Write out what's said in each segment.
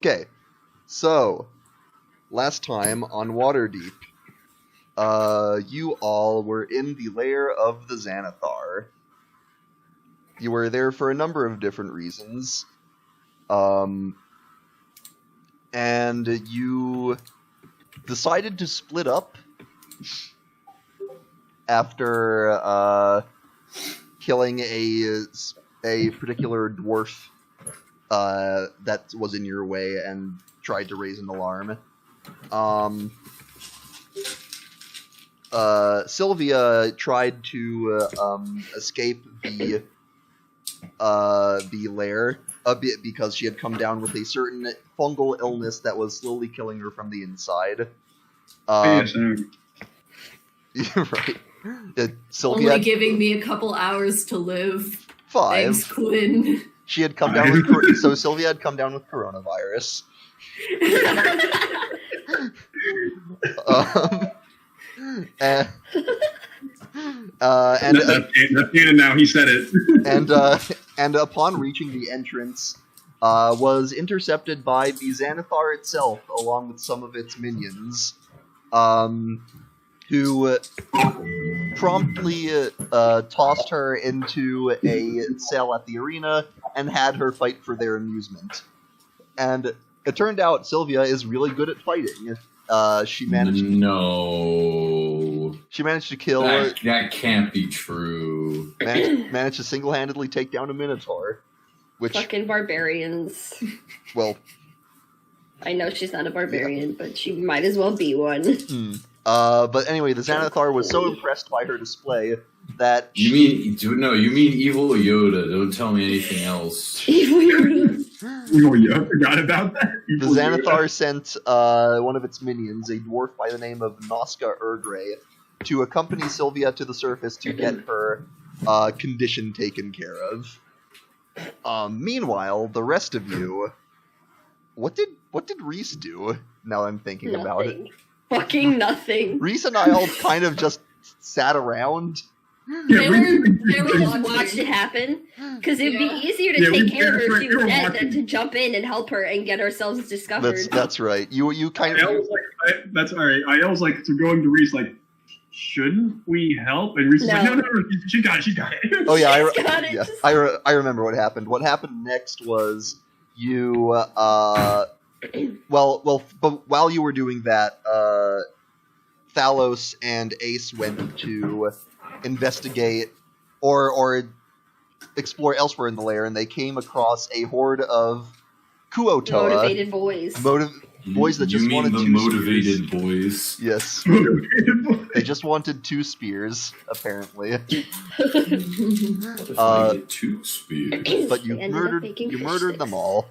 Okay, so last time on Waterdeep, you all were in the lair of the Xanathar. You were there for a number of different reasons, and you decided to split up after killing a particular dwarf that was in your way and tried to raise an alarm. Sylvia tried to escape the lair a bit because she had come down with a certain fungal illness that was slowly killing her from the inside. Yes, Right. Sylvia Only giving me a couple hours to live. 5. Thanks, Quinn. She had come down with so Sylvia had come down with coronavirus. And that's canon now. He said it. and upon reaching the entrance, was intercepted by the Xanathar itself, along with some of its minions, who promptly tossed her into a cell at the arena and had her fight for their amusement. And it turned out Sylvia is really good at fighting. She managed to kill. That can't be true. Managed to single-handedly take down a Minotaur. Which, fucking barbarians. well, I know she's not a barbarian, but she might as well be one. But anyway, the Xanathar was so impressed by her display that You mean evil Yoda? Don't tell me anything else. Evil Yoda. Oh, yeah, I forgot about that. the Xanathar sent one of its minions, a dwarf by the name of Noska Ergray, to accompany Sylvia to the surface to get her condition taken care of. Meanwhile, the rest of you, what did Reese do? Now I'm thinking about it. Fucking nothing. Reese and I all kind of just sat around. They were Just watched it happen. Because it'd be easier to take care of her if she was dead than to jump in and help her and get ourselves discovered. That's right. You kind of. That's all right. I was like, to going to Reese, like, shouldn't we help? And Reese is like, no, she got it. Oh yeah, Got it. I remember what happened. What happened next was you but while you were doing that, Thalos and Ace went to investigate or explore elsewhere in the lair, and they came across a horde of Kuotoa. Motivated boys. Boys that just wanted the two motivated spears. boys. Yes. They just wanted 2 spears, apparently. What if I get 2 spears? But you murdered them all.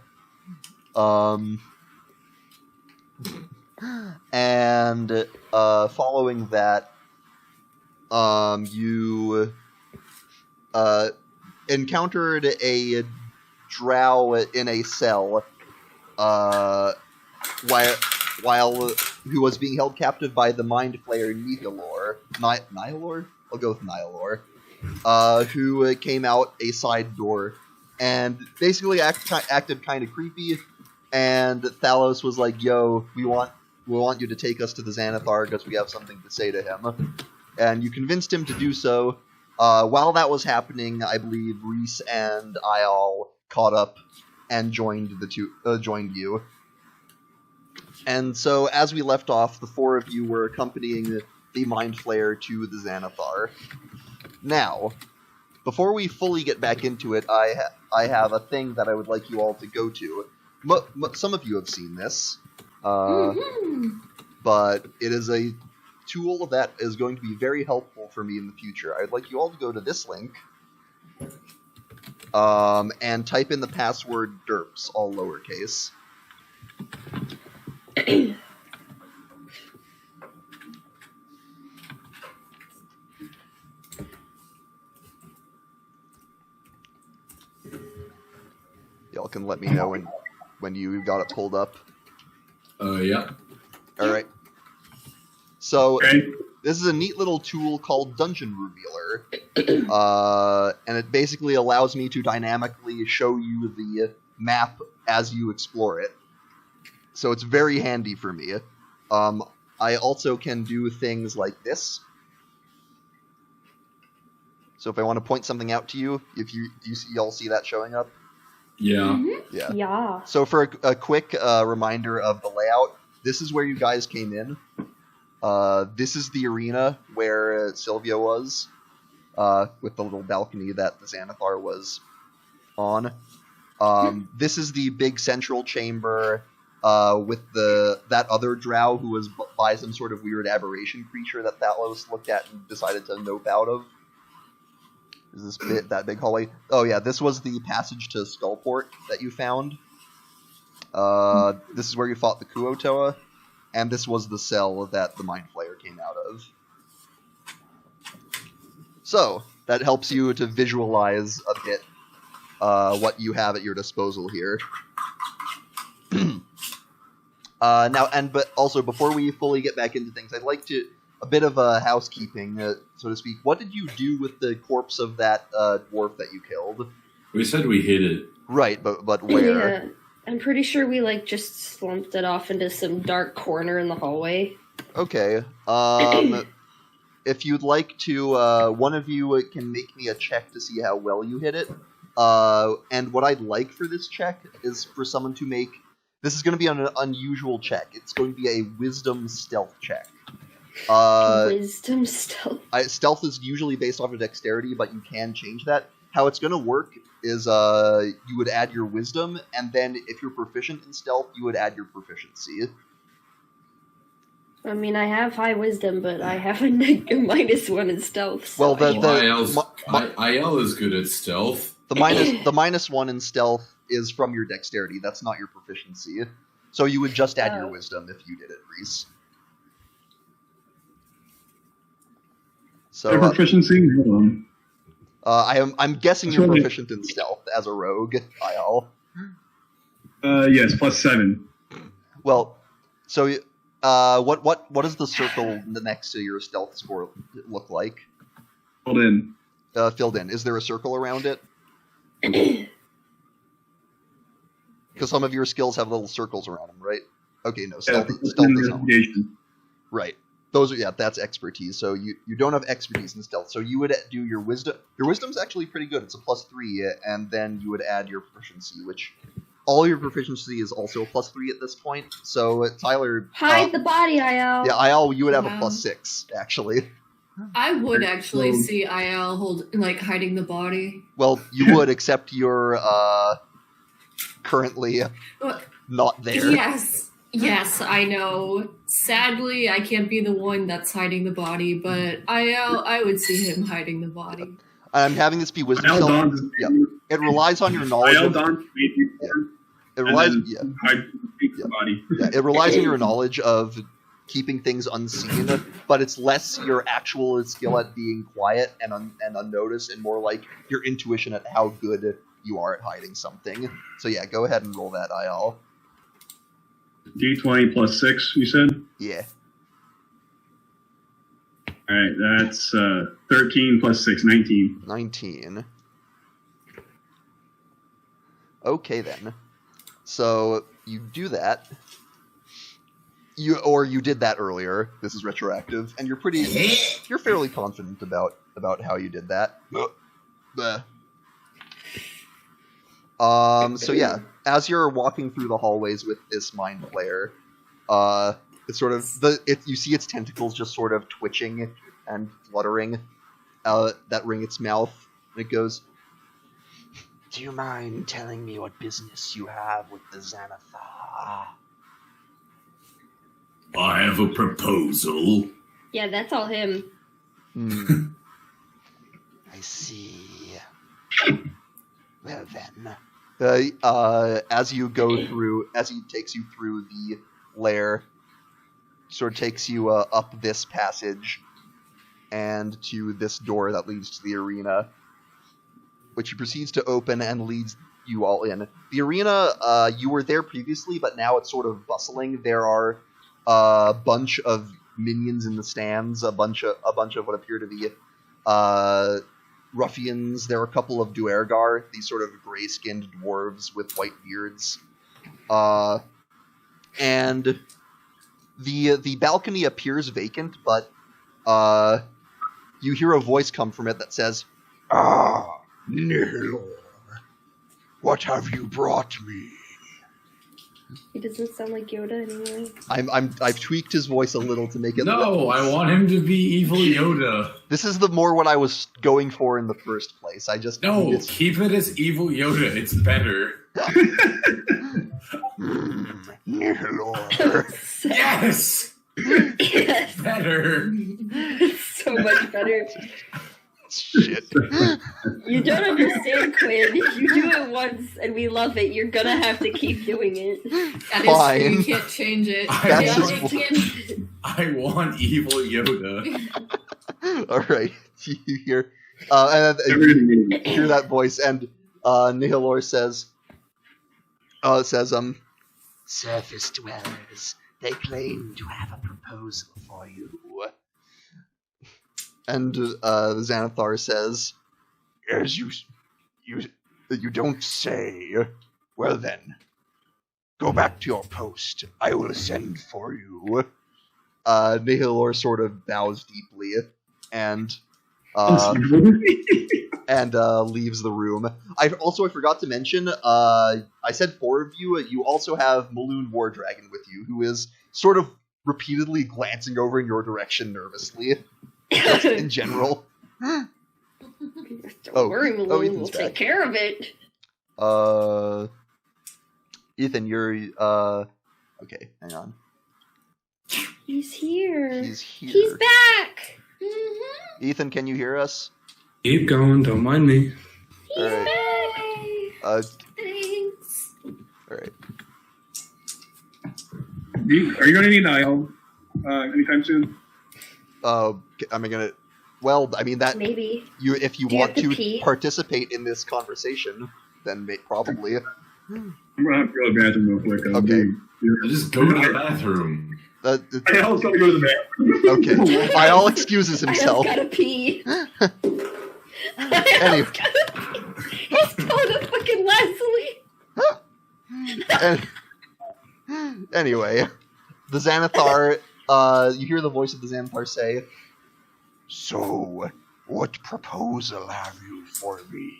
And following that, you encountered a drow in a cell, while who was being held captive by the mind flayer Nihilor. Nihilor? I'll go with Nihilor. Who came out a side door and basically acted kind of creepy. And Thalos was like, "Yo, we want you to take us to the Xanathar because we have something to say to him." And you convinced him to do so. While that was happening, I believe Reese and I all caught up and joined you. And so, as we left off, the 4 of you were accompanying the Mind Flayer to the Xanathar. Now, before we fully get back into it, I have a thing that I would like you all to go to. Some of you have seen this, but it is a tool that is going to be very helpful for me in the future. I'd like you all to go to this link and type in the password derps, all lowercase. Y'all can let me know when you got it pulled up. Yeah. All right. So this is a neat little tool called Dungeon Revealer, and it basically allows me to dynamically show you the map as you explore it. So it's very handy for me. I also can do things like this. So if I want to point something out to you, if you all see that showing up? Yeah. Yeah. Yeah. So for a quick reminder of the layout, this is where you guys came in. This is the arena where Sylvia was, with the little balcony that the Xanathar was on. This is the big central chamber with that other drow who was by some sort of weird aberration creature that Thalos looked at and decided to nope out of. Is this that big hallway? Oh yeah, this was the passage to Skullport that you found. This is where you fought the Kuotoa, and this was the cell that the Mind Flayer came out of. So, that helps you to visualize a bit what you have at your disposal here. But also, before we fully get back into things, I'd like to a bit of housekeeping, so to speak. What did you do with the corpse of that dwarf that you killed? We said we hid it. Right, but where? Yeah, I'm pretty sure we just slumped it off into some dark corner in the hallway. Okay. If you'd like to, one of you can make me a check to see how well you hit it. And what I'd like for this check is for someone to make. This is going to be an unusual check. It's going to be a wisdom stealth check. Wisdom stealth. Stealth is usually based off of dexterity, but you can change that. How it's going to work is you would add your wisdom, and then if you're proficient in stealth, you would add your proficiency. I mean, I have high wisdom, but I have a -1 in stealth. So IL is good at stealth. The -1 in stealth is from your dexterity. That's not your proficiency. So you would just add your wisdom if you did it, Reese. So Their proficiency? Hold on. I'm guessing you're proficient in stealth as a rogue, IL. Yes, +7. Well, so what does the circle next to your stealth score look like? Filled in. Filled in. Is there a circle around it? Because some of your skills have little circles around them, right? Okay, no, stealth is not. Right. That's expertise. So you don't have expertise in stealth. So you would do your wisdom. Your wisdom's actually pretty good. It's a +3, and then you would add your proficiency, which all your proficiency is also a +3 at this point. So Tyler, hide the body, IL. Yeah, IL, you would have a +6 actually. I would actually see IL hiding the body. Well, you would, except you're currently not there. Yes, I know. Sadly, I can't be the one that's hiding the body, but I would see him hiding the body. I'm having this be wisdom stealth. Yeah. It relies on your knowledge. It relies. It relies on your knowledge of keeping things unseen, but it's less your actual skill at being quiet and unnoticed, and more like your intuition at how good you are at hiding something. So yeah, go ahead and roll that, IL. D20 +6, you said? Yeah. Alright, that's 13 +6, 19. 19. Okay then. So you do that. You did that earlier. This is retroactive, and you're fairly confident about how you did that. So yeah, as you're walking through the hallways with this Mind Flayer, it's sort of you see its tentacles just sort of twitching and fluttering that ring its mouth, and it goes, "Do you mind telling me what business you have with the Xanathar?" I have a proposal. Yeah, that's all him. I see. Well then, as he takes you through the lair, sort of takes you up this passage and to this door that leads to the arena, which he proceeds to open and leads you all in. The arena, you were there previously, but now it's sort of bustling. There are a bunch of minions in the stands, a bunch of what appear to be ruffians. There are a couple of Duergar, these sort of gray-skinned dwarves with white beards. and the balcony appears vacant, but you hear a voice come from it that says, "Ah, Nihilor, what have you brought me?" He doesn't sound like Yoda anyway. I've tweaked his voice a little to make it. No, I want him to be evil Yoda. This is the more what I was going for in the first place. I just keep it as evil Yoda. It's better. Nihilor. Yes. Yes. Better. So much better. Shit. You don't understand, Quinn. You do it once and we love it. You're gonna have to keep doing it. That is Fine. true. You can't change it. I want evil Yoda. All right, you hear, and you hear that voice, and Nihilor says, "Surface dwellers, they claim to have a proposal for you." And Xanathar says, "As you don't say. Well then, go back to your post. I will send for you." Nihilor sort of bows deeply and leaves the room. I forgot to mention, I said 4 of you. You also have Maloon Wardragon with you, who is sort of repeatedly glancing over in your direction nervously. Just in general. Don't worry, Maloon. We'll take care of it. Ethan, you're okay. Hang on. He's here. He's here. He's back. Mm-hmm. Ethan, can you hear us? Keep going. Don't mind me. He's All right. back. Thanks. All right. Are you going to need Niall anytime soon? Am I gonna? Well, I mean that Maybe. if you Do you want have to to pee? participate in this conversation, then probably. I'm going to have to go to the bathroom real quick. Okay. Just go to the bathroom. Niall's going to go to the bathroom. Okay. Niall excuses I himself. gotta pee. Anyway. He's going to fucking Leslie. Anyway, the Xanathar, you hear the voice of the Xanathar say, "So, what proposal have you for me?"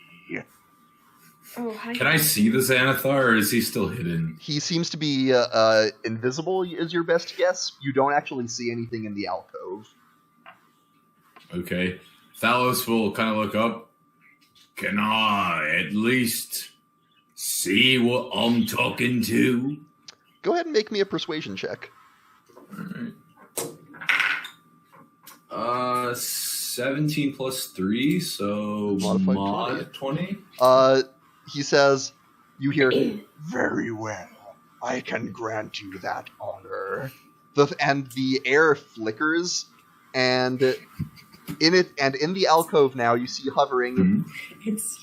Oh, hi. Can I see the Xanathar, or is he still hidden? He seems to be invisible, is your best guess. You don't actually see anything in the alcove. Okay. Thalos will kind of look up. Can I at least see what I'm talking to? Go ahead and make me a persuasion check. Alright. 17 plus 3, so Modified mod 20? He says, you hear, "Very well, I can grant you that honor." And the air flickers, and in the alcove now, you see hovering. It's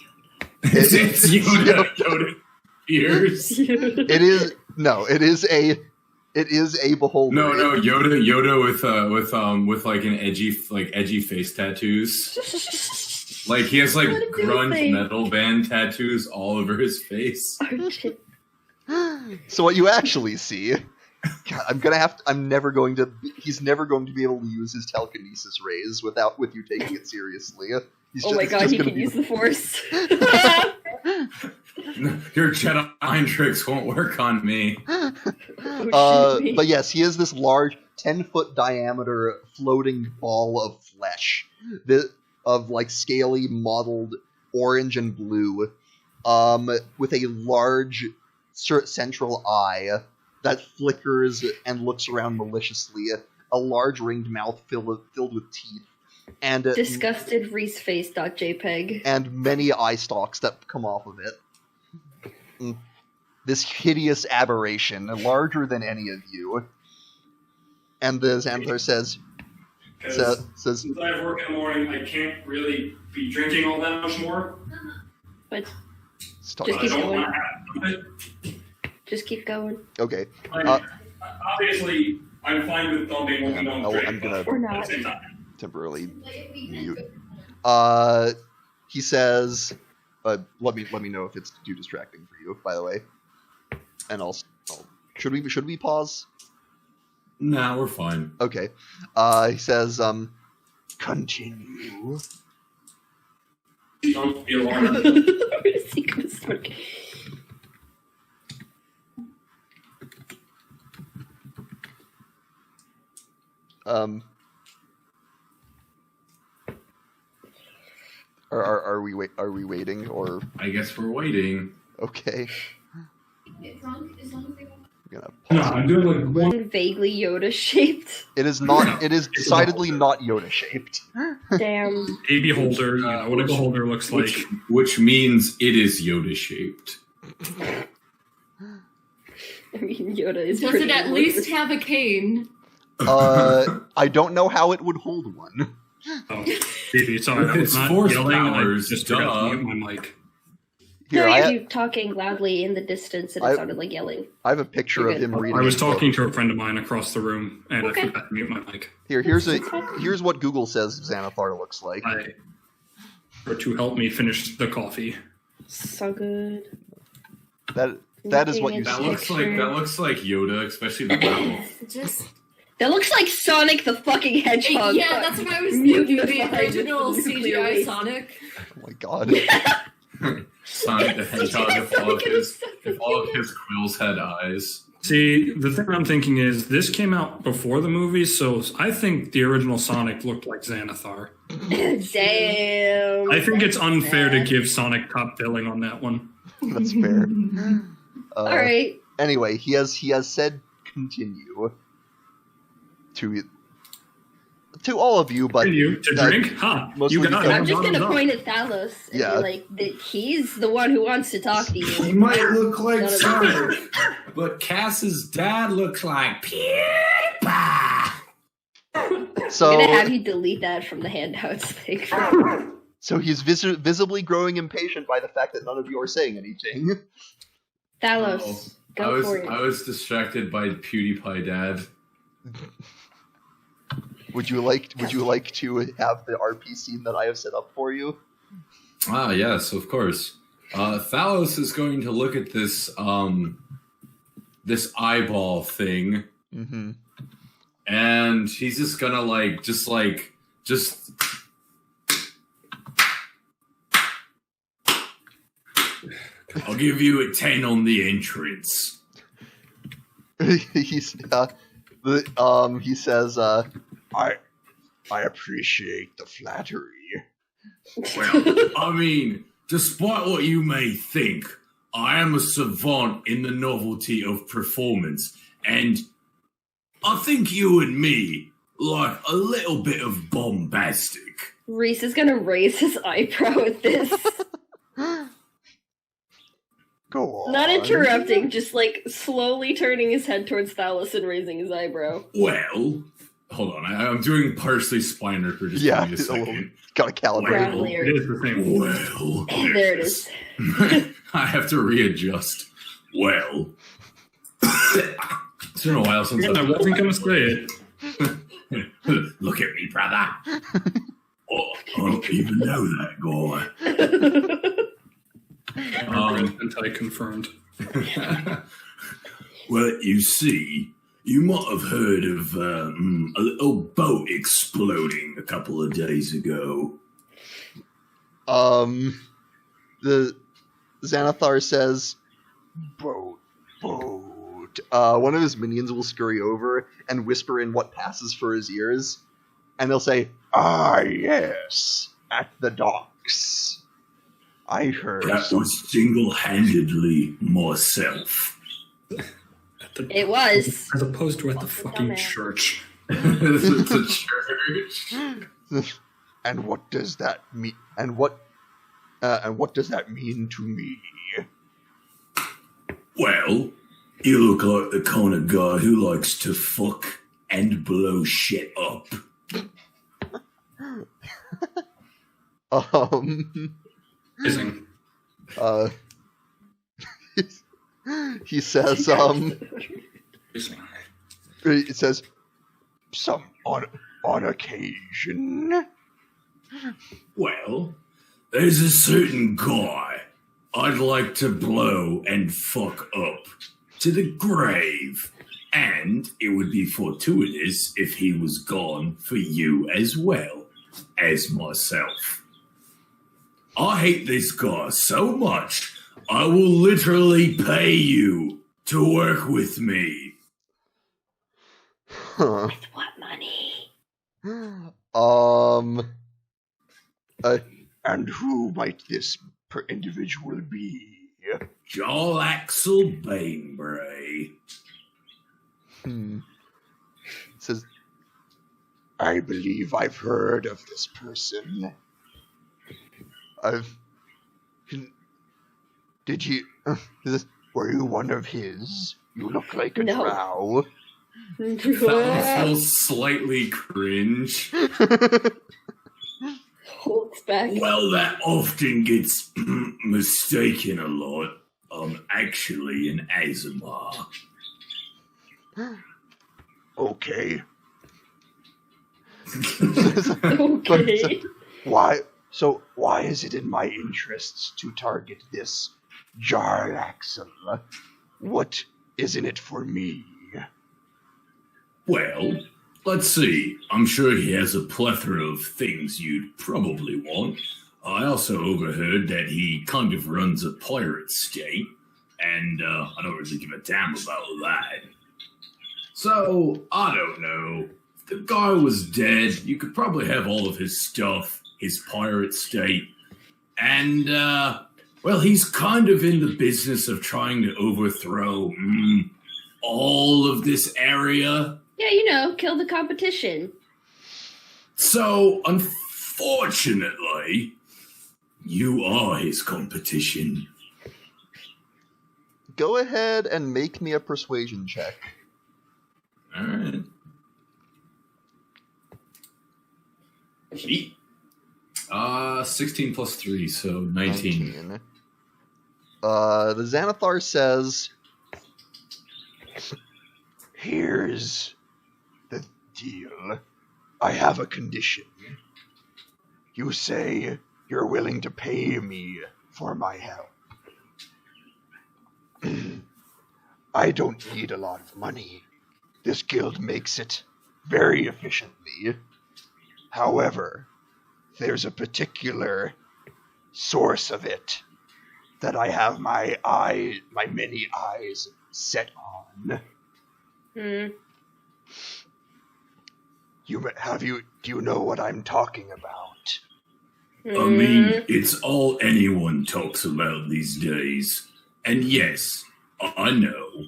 It's Yoda. Yoda ears. It is a beholder. No, Yoda with like an edgy face tattoos. Like he has like What a good grunge thing. metal band tattoos all over his face. Oh, shit. So what you actually see, God, he's never going to be able to use his telekinesis rays with you taking it seriously. Oh my god, he can use the Force. Your Jedi mind tricks won't work on me. But yes, he is this large 10-foot diameter floating ball of flesh of like scaly mottled orange and blue, with a large central eye that flickers and looks around maliciously, a large ringed mouth filled with teeth, and Disgusted Reeseface.jpg. and many eye stalks that come off of it. This hideous aberration, larger than any of you. And the Xanathar says, Since I have work in the morning, I can't really be drinking all that much more. But stop. Just I keep don't going. want to have it. just keep going. Okay. Obviously, I'm fine with dumping what we don't drink, I'm gonna Or at not. the same time. temporarily mute. He says, let me know if it's too distracting for you, by the way. And I'll Should we pause? Nah, we're fine. Okay. He says, continue. Don't be alarmed. Where is he gonna start? Are we waiting or? I guess we're waiting. Okay. As long as they I'm gonna No, pause. I'm doing like one. One vaguely Yoda shaped. It is not. It is decidedly not Yoda shaped. Damn. A beholder, you know what a beholder looks like. Which means it is Yoda shaped. I mean, Yoda is. Does pretty it at Yoda. least have a cane? I don't know how it would hold one. Oh, baby, sorry, I was It's not force yelling, and I powers, just forgot duh. to mute my mic. Here, No, I you're talking loudly in the distance, and it sounded like yelling. have a picture You're of good. him reading. I was his book. talking to a friend of mine across the room, and Okay. I forgot to mute my mic. Here's what Google says Xanathar looks like. Or to help me finish the coffee. So good. That is what you Looking see. That looks like Yoda, especially the mouth. Just That looks like Sonic the fucking Hedgehog. yeah, that's what I was thinking. The Magnified original with nuclear CGI waste. Sonic. Oh my god. Sonic the Hedgehog, if all of his quills had eyes. See, the thing I'm thinking is, this came out before the movie, so I think the original Sonic looked like Xanathar. Damn. I think it's unfair to give Sonic top billing on that one. That's fair. All right. Anyway, he has said continue to all of you, but You to drink? Huh? mostly You got because- it. I'm just Bottoms gonna up. point at Thalos and Yeah. be like, he's the one who wants to talk to He you. might look like None of Sonic, but Cass's dad looks like PewDiePie. so I'm gonna have you delete that from the handouts thing. so he's visibly growing impatient by the fact that none of you are saying anything. Thalos, go for it. I was distracted by PewDiePie dad. Would you like to have the RP scene that I have set up for you? Ah, yes, of course. Thalos is going to look at this this eyeball thing, Mm-hmm. and he's just gonna just I'll give you a 10 on the entrance. He says, I appreciate the flattery. Well, I mean, despite what you may think, I am a savant in the novelty of performance, and I think you and me like a little bit of bombastic. Reese is gonna raise his eyebrow at this. Go on. Not interrupting, just like slowly turning his head towards Thalos and raising his eyebrow. Well, hold on, I'm doing parsley spiner for just Yeah, give me a second. gotta calibrate. Well, It is the same. Well, There it is. I have to readjust. Well, it's been a while since I wasn't gonna say it. Look at me, brother. Oh, I don't even know that guy. Anti-confirmed. Well, you see, you might have heard of a little boat exploding a couple of days ago. The Xanathar says, boat. One of his minions will scurry over and whisper in what passes for his ears, and they'll say, "Ah, yes, at the docks. I heard That some- was single-handedly myself. It was. As opposed to at the Fucking fucking dumbass. church. It's a church. And what does that mean? And what does that mean to me?" Well, you look like the kind of guy who likes to fuck and blow shit up. Amazing. He says, Amazing. it says, some on occasion. Well, there's a certain guy I'd like to blow and fuck up to the grave. And it would be fortuitous if he was gone for you as well as myself. I hate this guy so much, I will literally pay you to work with me. Huh. With what money? And who might this individual be? Jarl Axel Bainbray. Says, I believe I've heard of this person. Did you... were you one of his? You look like a drow. That feels slightly cringe. Holds back. Well, that often gets mistaken a lot. I'm actually an Azamar. Okay. Okay. Why is it in my interests to target this Jarl Axel? What is in it for me? Well, let's see. I'm sure he has a plethora of things you'd probably want. I also overheard that he kind of runs a pirate state, and I don't really give a damn about that. So, I don't know. If the guy was dead, you could probably have all of his stuff, his pirate state, and, well, he's kind of in the business of trying to overthrow all of this area. Yeah, kill the competition. So, unfortunately, you are his competition. go ahead and make me a persuasion check. All right. 16 plus 3, so 19. The Xanathar says, Here's the deal. I have a condition. You say you're willing to pay me for my help. I don't need a lot of money. This guild makes it very efficiently. However, there's a particular source of it that I have my many eyes set on. Hmm. Do you know what I'm talking about? I mean, it's all anyone talks about these days. And yes, I know.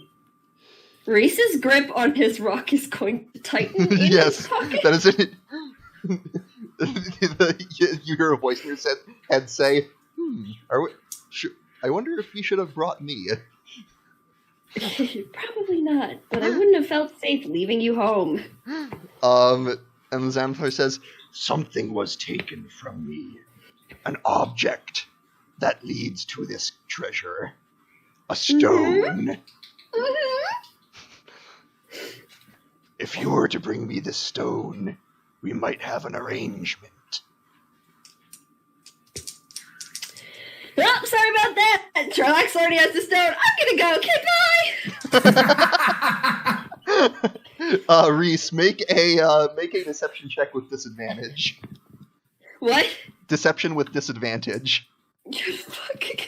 Reese's grip on his rock is going to tighten in yes, his pocket. that is it. You hear a voice in your head say, I wonder if you should have brought me. Probably not, but I wouldn't have felt safe leaving you home. And the Xanathar says, Something was taken from me. An object that leads to this treasure. A stone. If you were to bring me this stone, we might have an arrangement. Oh, sorry about that. Sherlock's already has the stone. I'm gonna go. Okay, bye. Reese, make a deception check with disadvantage. What? Deception with disadvantage. You fucking.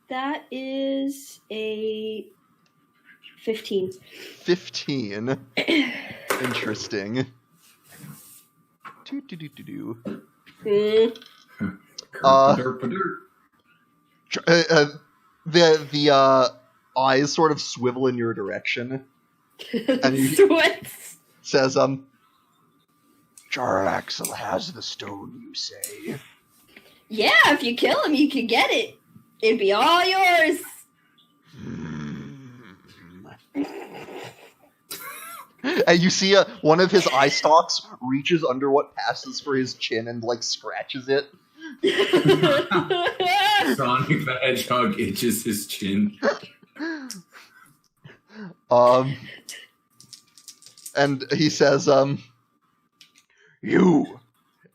That is a 15. 15. Interesting. The eyes sort of swivel in your direction, and he says, Jarl Axel has the stone, you say? Yeah, if you kill him, you can get it. It'd be all yours. And you see one of his eye stalks reaches under what passes for his chin and, like, scratches it. Sonic the Hedgehog itches his chin. And he says, You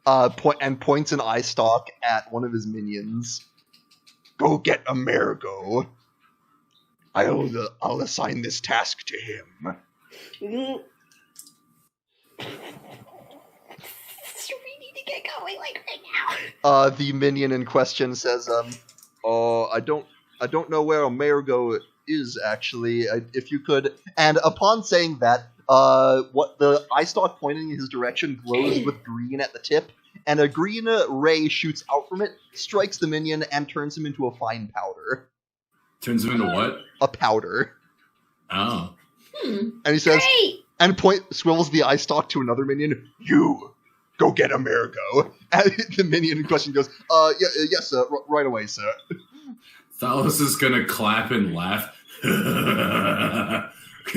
Points an eye stalk at one of his minions. go get Amerigo. I'll assign this task to him. We need to get going like right now. The minion in question says, I don't know where Amerigo is actually. If you could, and upon saying that, what the eye stalk pointing in his direction glows with green at the tip, and a green ray shoots out from it, strikes the minion, and turns him into a fine powder. Turns him into what? A powder. Oh. And he says, Great. and swivels the eye stalk to another minion. You go get Amerigo. And the minion in question goes, yes, sir, right away, sir. Thalos is gonna clap and laugh. Can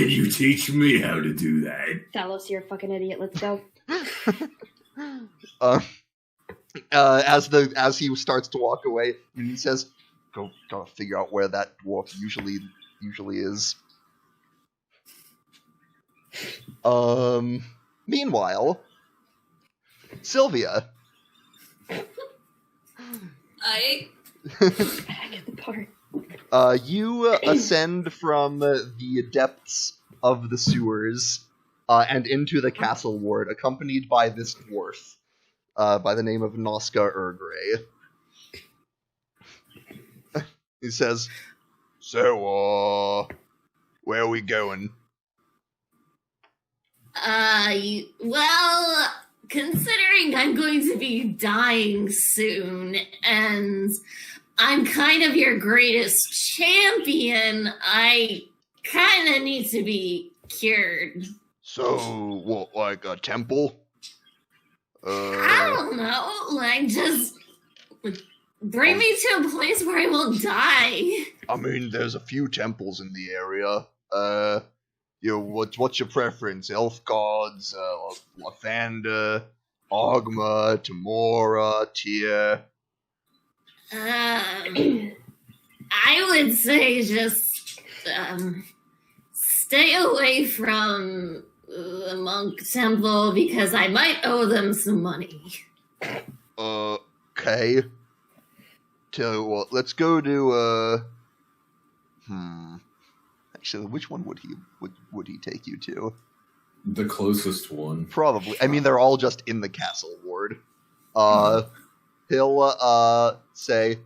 you teach me how to do that? Thalos, you're a fucking idiot. Let's go. As he starts to walk away, he says, gotta figure out where that dwarf usually is. Meanwhile, Sylvia. Back at the part. You ascend from the depths of the sewers and into the castle ward, accompanied by this dwarf by the name of Noska Ergray. He says, So, where are we going? Well, considering I'm going to be dying soon, and I'm kind of your greatest champion, I kind of need to be cured. So, what, like a temple? I don't know, like, just bring me to a place where I will die. I mean, there's a few temples in the area. What's your preference? Elf gods, Lathander, Ogma, Tamora, Tyr. I would say just stay away from the monk temple because I might owe them some money. Okay. Tell you what, let's go to actually, which one would he take you to? The closest one. Probably. I mean, they're all just in the castle ward. He'll say,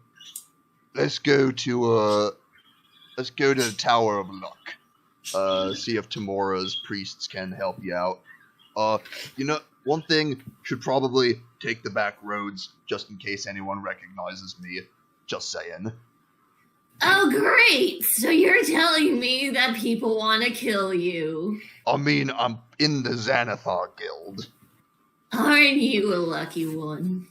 let's go to the Tower of Luck. See if Tamora's priests can help you out. One thing, should probably take the back roads just in case anyone recognizes me. Just saying. Oh, great! So you're telling me that people want to kill you? I mean, I'm in the Xanathar Guild. Aren't you a lucky one?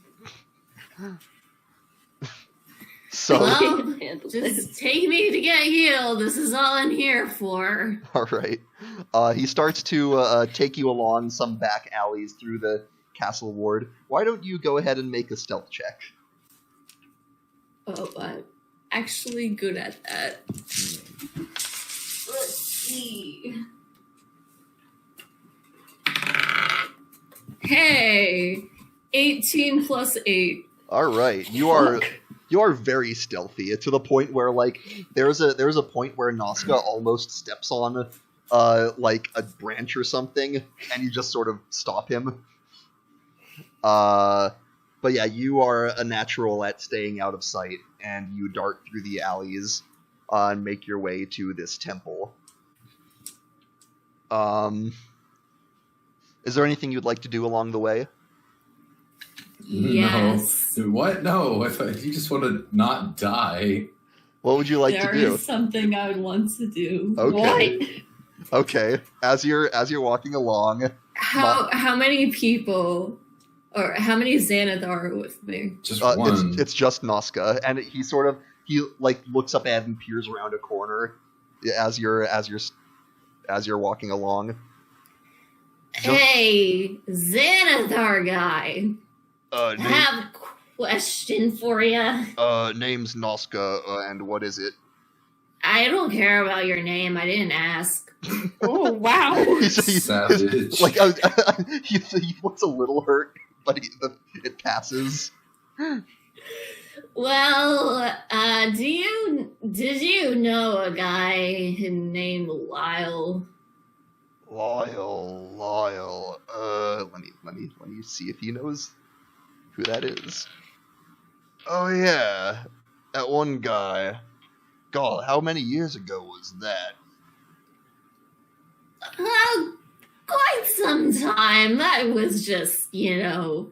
so, well, just take me to get healed. This is all I'm here for. All right. He starts to take you along some back alleys through the castle ward. Why don't you go ahead and make a stealth check? Oh, I'm actually good at that. Let's see. Hey, 18 plus 8. All right, you are very stealthy to the point where like there's a point where Noska almost steps on like a branch or something, and you just sort of stop him. But yeah, you are a natural at staying out of sight, and you dart through the alleys and make your way to this temple. Is there anything you'd like to do along the way? Yes. No. What? No, I thought you just want to not die. What would you like to do? There is something I would want to do. Okay. What? Okay. As you're walking along, How many people or how many Xanathar are with me? Just one. it's just Noska, and he like looks up and peers around a corner as you're walking along. Hey, Xanathar guy. I have a question for you. Name's Noska, and what is it? I don't care about your name. I didn't ask. Oh, wow. Savage. Like, he looks a little hurt, but it passes. Well, did you know a guy named Lyle? Lyle. Let me see if he knows who that is. Oh yeah, that one guy. God, how many years ago was that? Quite some time. I was just, Yeah,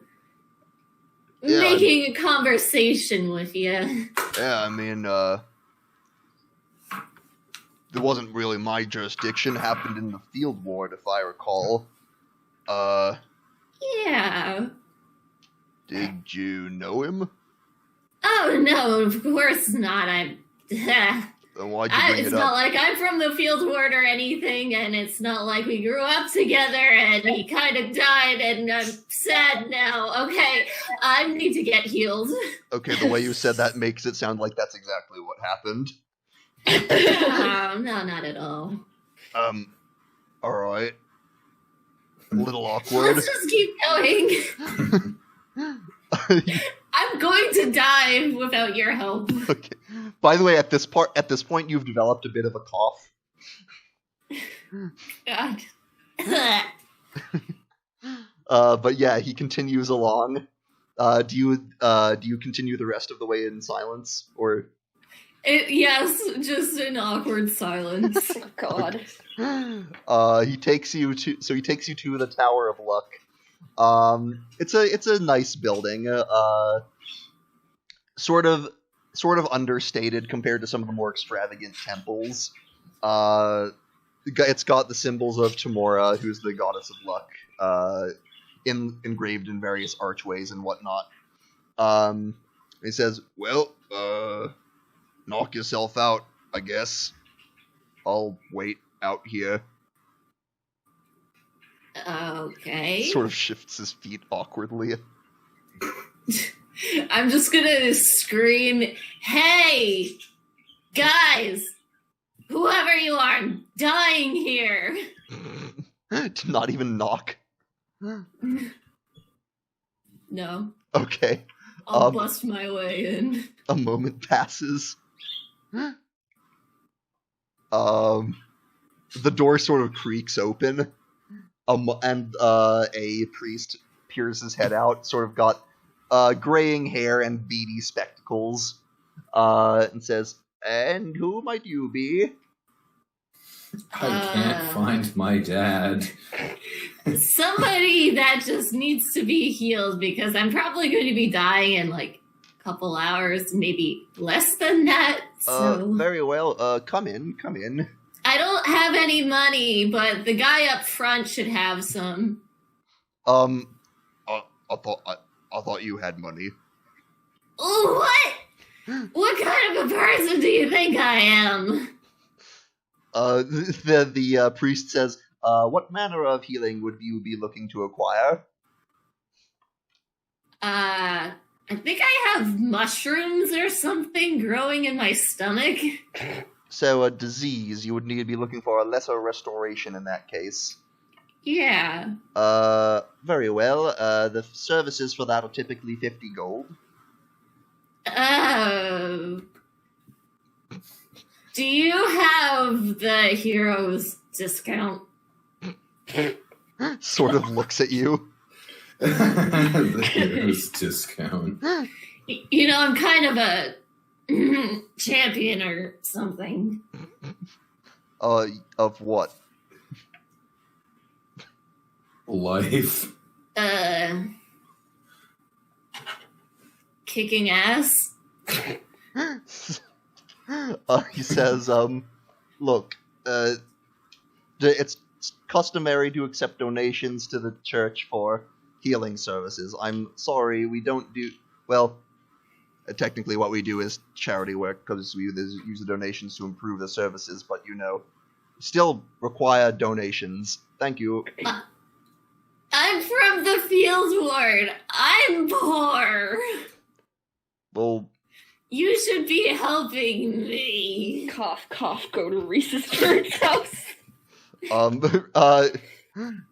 making a conversation with you. Yeah, I mean, it wasn't really my jurisdiction. It happened in the field ward, if I recall. Yeah. Did you know him? Oh, no, of course not. Then why'd you bring It's it not up? like I'm from the field ward or anything, and it's not like we grew up together and he kind of died and I'm sad now. Okay, I need to get healed. Okay, the way you said that makes it sound like that's exactly what happened. No, not at all. Alright. A little awkward. Let's just keep going. I'm going to die without your help. Okay. By the way, at this point, you've developed a bit of a cough. God. But yeah, he continues along. Do you continue the rest of the way in silence, or? Yes, just an awkward silence. Oh, God. He takes you to the Tower of Luck. It's a nice building. Sort of understated compared to some of the more extravagant temples. It's got the symbols of Tamora, who's the goddess of luck, engraved in various archways and whatnot. He says, "Well, knock yourself out, I guess. I'll wait out here." Okay. Sort of shifts his feet awkwardly. I'm just gonna scream, "Hey, guys, whoever you are, I'm dying here." To not even knock. No, Okay. I'll bust my way in. A moment passes. The door sort of creaks open. And a priest peers his head out, sort of got graying hair and beady spectacles, and says, "And who might you be?" I can't find my dad. Somebody that just needs to be healed because I'm probably going to be dying in like a couple hours, maybe less than that. So Very well. Come in. I don't have any money, but the guy up front should have some. I thought you had money. What? What kind of a person do you think I am? The priest says, "What manner of healing would you be looking to acquire?" I think I have mushrooms or something growing in my stomach. So, a disease, you would need to be looking for a lesser restoration in that case. Yeah. Very well. The services for that are typically 50 gold. Do you have the hero's discount? Sort of looks at you. The hero's discount. You know, I'm kind of a champion or something. Of what? Life. Kicking ass. He says, look, it's customary to accept donations to the church for healing services. I'm sorry, we don't do, well, technically what we do is charity work, because we use the donations to improve the services, but still require donations. Thank you. I'm from the field ward. I'm poor. Well, You should be helping me. Cough, cough, go to Reese's parents' house.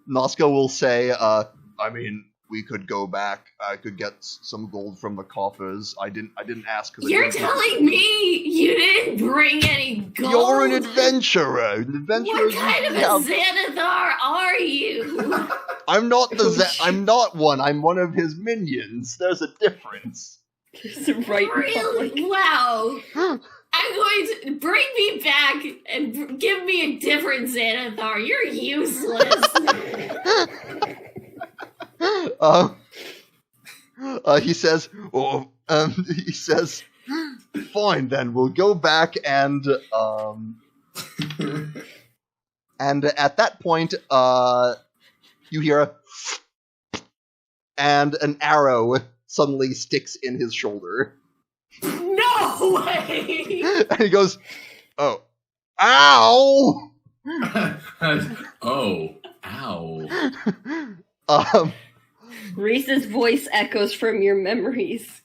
Noska will say, I mean, we could go back. I could get some gold from the coffers. I didn't ask. You're telling me you didn't bring any gold? You're an adventurer. What kind of a Xanathar are you? I'm not I'm not one. I'm one of his minions. There's a difference. Really? Wow. I'm going to bring me back and give me a different Xanathar. You're useless. He says, he says, fine then, we'll go back and at that point, you hear a and an arrow suddenly sticks in his shoulder. No way! And he goes, oh, ow! Oh, ow. Reese's voice echoes from your memories.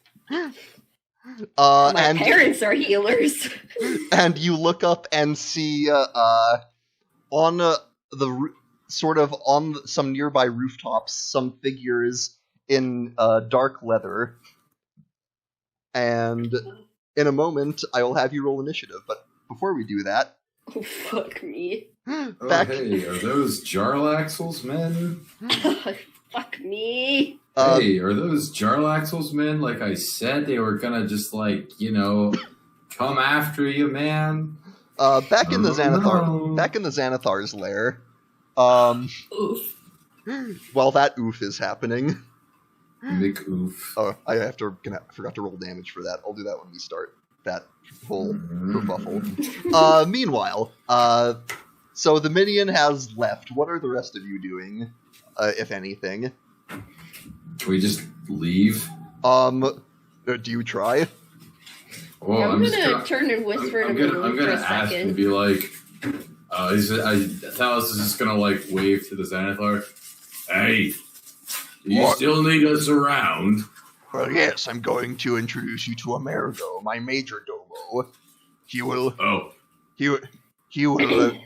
My parents are healers. And you look up and see on on some nearby rooftops some figures in dark leather. And in a moment, I will have you roll initiative. But before we do that... Oh, fuck me. Hey, are those Jarlaxle's men? Fuck me. Hey, are those Jarlaxle's men? Like I said, they were gonna just come after you, man. Back in the Xanathar's lair. Oof. While that oof is happening. Mick oof. Oh, I forgot to roll damage for that. I'll do that when we start that whole kerfuffle. Meanwhile, so the minion has left. What are the rest of you doing, if anything? Can we just leave? Do you try? Well, I'm gonna turn and whisper to Malone I'm gonna ask and be like, Thalos is just gonna wave to the Xanathar. Hey, do you still need us around? Well, yes, I'm going to introduce you to Amerigo, my major domo. He will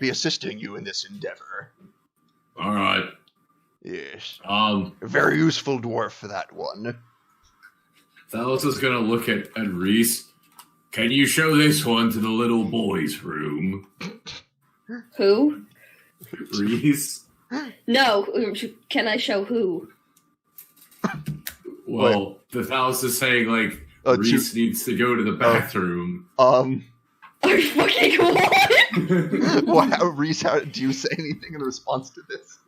be assisting you in this endeavor. All right. Yes. A very useful dwarf for that one. Thalos is gonna look at Reese. Can you show this one to the little boy's room? Who? Reese? No. Can I show who? Well, the Thalos is saying, Reese needs to go to the bathroom. Are you fucking what? Wow, Reese, do you say anything in response to this?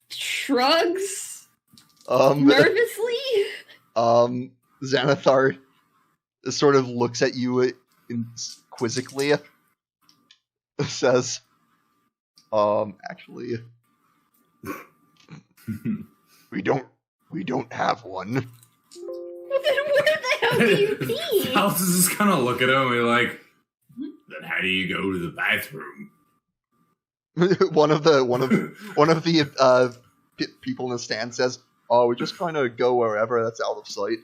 Shrugs? Nervously? Xanathar sort of looks at you quizzically. Says, actually... We don't have one. Well, then where the hell do you pee? Thalos is just kind of look at him and be like, then how do you go to the bathroom? one of the people in the stand says, "Oh, we just kind of go wherever that's out of sight."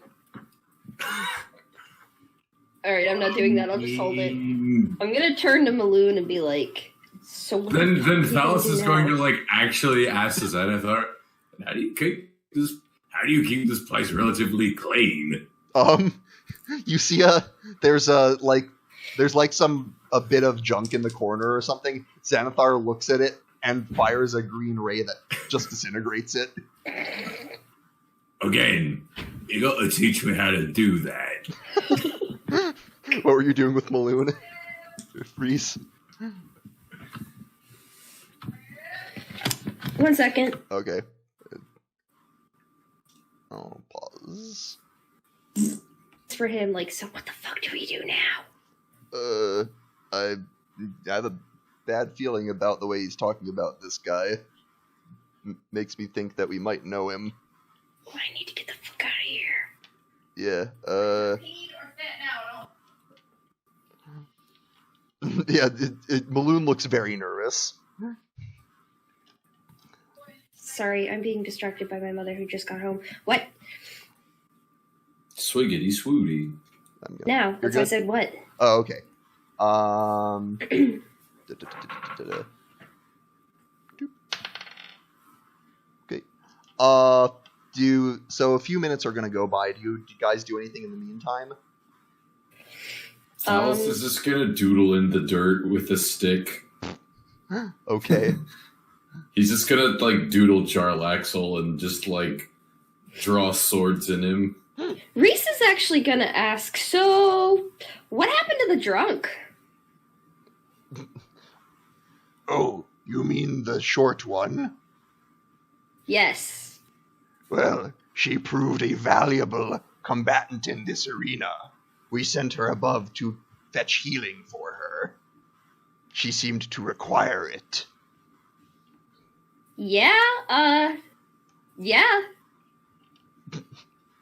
All right, I'm not doing that. I'll just hold it. I'm gonna turn to Maloon and be like, "So what then Thalos is going to actually ask the Xanathar, how do you keep this place relatively clean?" You see there's a bit of junk in the corner or something. Xanathar looks at it and fires a green ray that just disintegrates it. Again, you got to teach me how to do that. What were you doing with Maloon? Reese? 1 second. Okay. I'll pause. It's for him, so what the fuck do we do now? I have a bad feeling about the way he's talking about this guy. Makes me think that we might know him. Oh, I need to get the fuck out of here. Yeah, yeah, Maloon looks very nervous. Sorry, I'm being distracted by my mother who just got home. What? Swiggity swooty. Now, that's why I said what. Oh, okay. Okay. So a few minutes are gonna go by. Do you guys do anything in the meantime? Alice is just gonna doodle in the dirt with a stick. Okay. He's just gonna like doodle Jarlaxle and just like draw swords in him. Reese is actually gonna ask, so what happened to the drunk? Oh, you mean the short one? Yes. Well, she proved a valuable combatant in this arena. We sent her above to fetch healing for her. She seemed to require it. Yeah.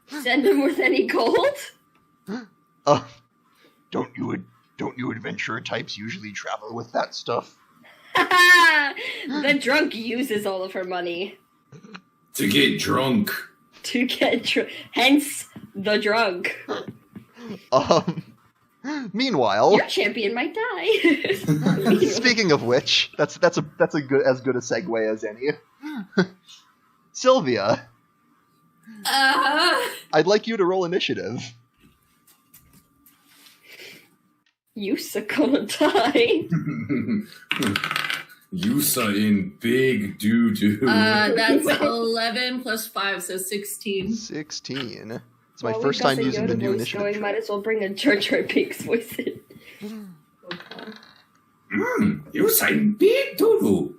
Send him with any gold? Don't you adventurer types usually travel with that stuff? The drunk uses all of her money. To get drunk. To get drunk. Hence, the drunk. Meanwhile, your champion might die. Speaking of which, that's a good a segue as any. Sylvia, I'd like you to roll initiative. Yusa gonna die. Yusa in big doo-doo. That's 11 plus 5, so 16. 16. It's my first time using the new initiative. Going, might as well bring a Jar Jar Binks voice in. Yusa in big doo-doo.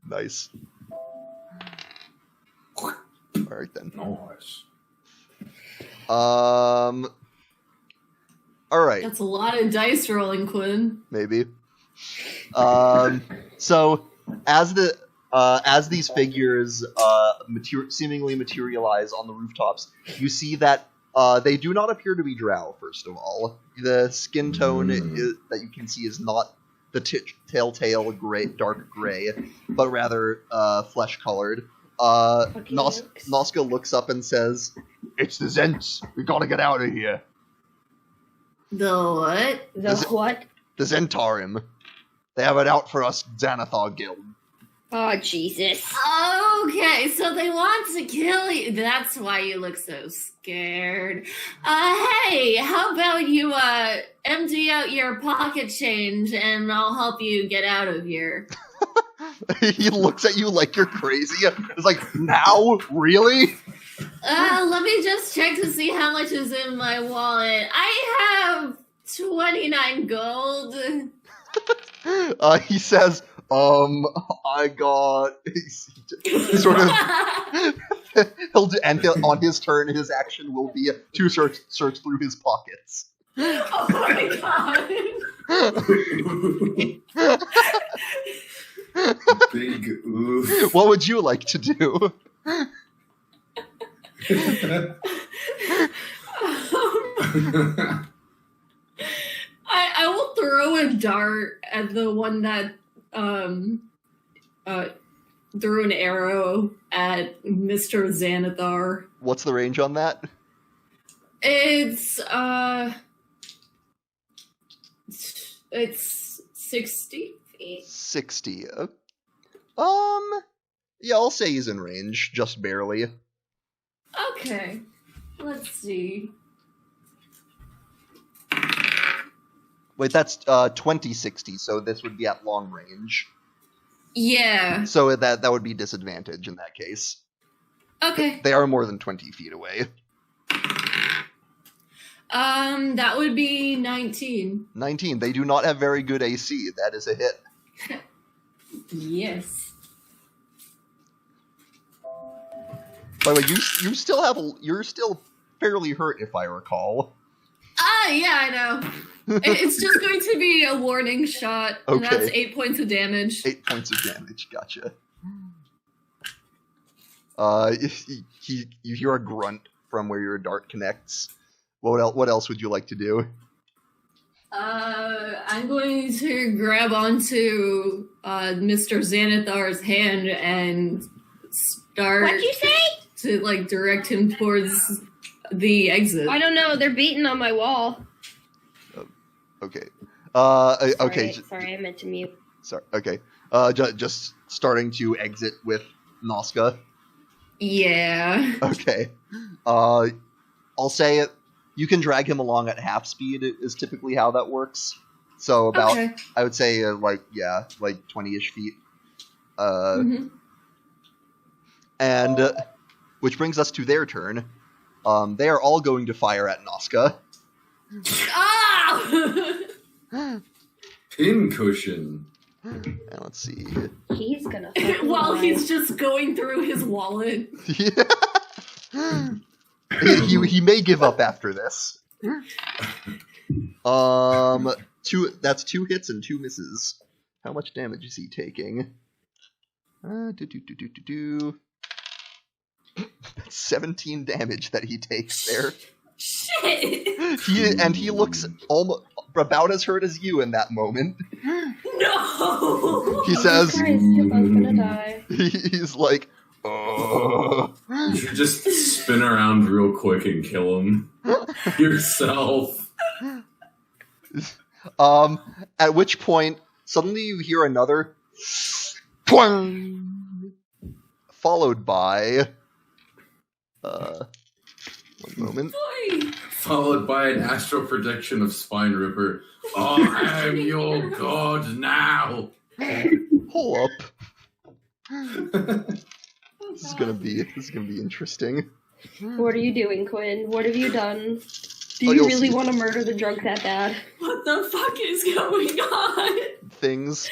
Nice. Alright then. Nice. Alright. That's a lot of dice rolling, Quinn. Maybe. So as these figures seemingly materialize on the rooftops, you see that they do not appear to be drow, first of all. The skin tone that you can see is not the telltale dark gray, but rather flesh-colored. Noska looks up and says, "It's the Zents. We gotta get out of here." The what? The what? The Zentarim. They have it out for us, Xanathar Guild. Oh, Jesus. Okay, so they want to kill you. That's why you look so scared. Hey, how about you, empty out your pocket change and I'll help you get out of here. He looks at you like you're crazy. It's like, now? Really? Let me just check to see how much is in my wallet. I have 29 gold. He says, I got sort of. On his turn, his action will be to search through his pockets. Oh my god! Big oof. What would you like to do? I will throw a dart at the one that threw an arrow at Mr. Xanathar. What's the range on that? It's 60 feet. 60. Yeah, I'll say he's in range, just barely. Okay, let's see. Wait, that's 2060, so this would be at long range. Yeah. So that would be disadvantage in that case. Okay. They are more than 20 feet away. That would be 19. 19. They do not have very good AC. That is a hit. Yes. By the way, you're still fairly hurt, if I recall. Yeah, I know. It's just going to be a warning shot, and that's 8 points of damage. 8 points of damage, gotcha. You hear a grunt from where your dart connects. What else would you like to do? I'm going to grab onto Mr. Xanathar's hand and start What'd you say? to like direct him towards the exit. I don't know. They're beating on my wall. Okay. Sorry, Okay. sorry, I meant to mute. Sorry. Okay. Just starting to exit with Noska. Yeah. Okay. I'll say it. You can drag him along at half speed. Is typically how that works. So about, Okay. I would say, like 20-ish feet. And which brings us to their turn. They are all going to fire at Noska. Ah! Pincushion. And let's see. He's gonna. While he's just going through his wallet. he may give up after this. That's 2 hits and 2 misses. How much damage is he taking? That's 17 damage that he takes there. Shit! He looks almost about as hurt as you in that moment. No! He says, Christ, you're both gonna die. he's like, oh. You should just spin around real quick and kill him yourself. At which point, suddenly you hear another twang, followed by, one moment. Followed by an astral projection of Spine Ripper. I am your god now. Hold up. This is gonna be interesting. What are you doing, Quinn? What have you done? Do Oh, you you'll really see. want to murder the drunk that bad? What the fuck is going on? Things.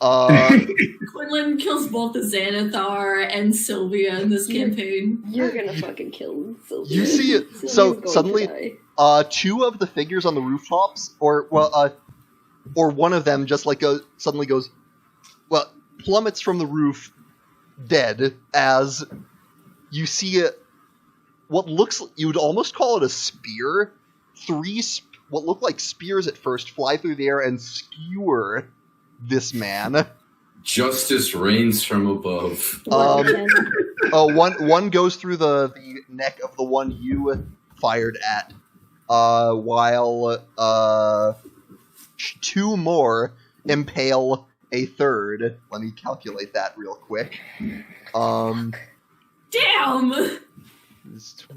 Quinlan kills both the Xanathar and Sylvia in this campaign. You're gonna fucking kill Sylvia. You see it. Sylvia's So going suddenly, to die. 2 of the figures on the rooftops, or one of them just like suddenly goes, plummets from the roof, dead. As you see what looks, you would almost call it a spear. 3 what look like spears at first fly through the air and skewer this man. Justice reigns from above. One goes through the neck of the one you fired at, while 2 more impale a third. Let me calculate that real quick. Damn!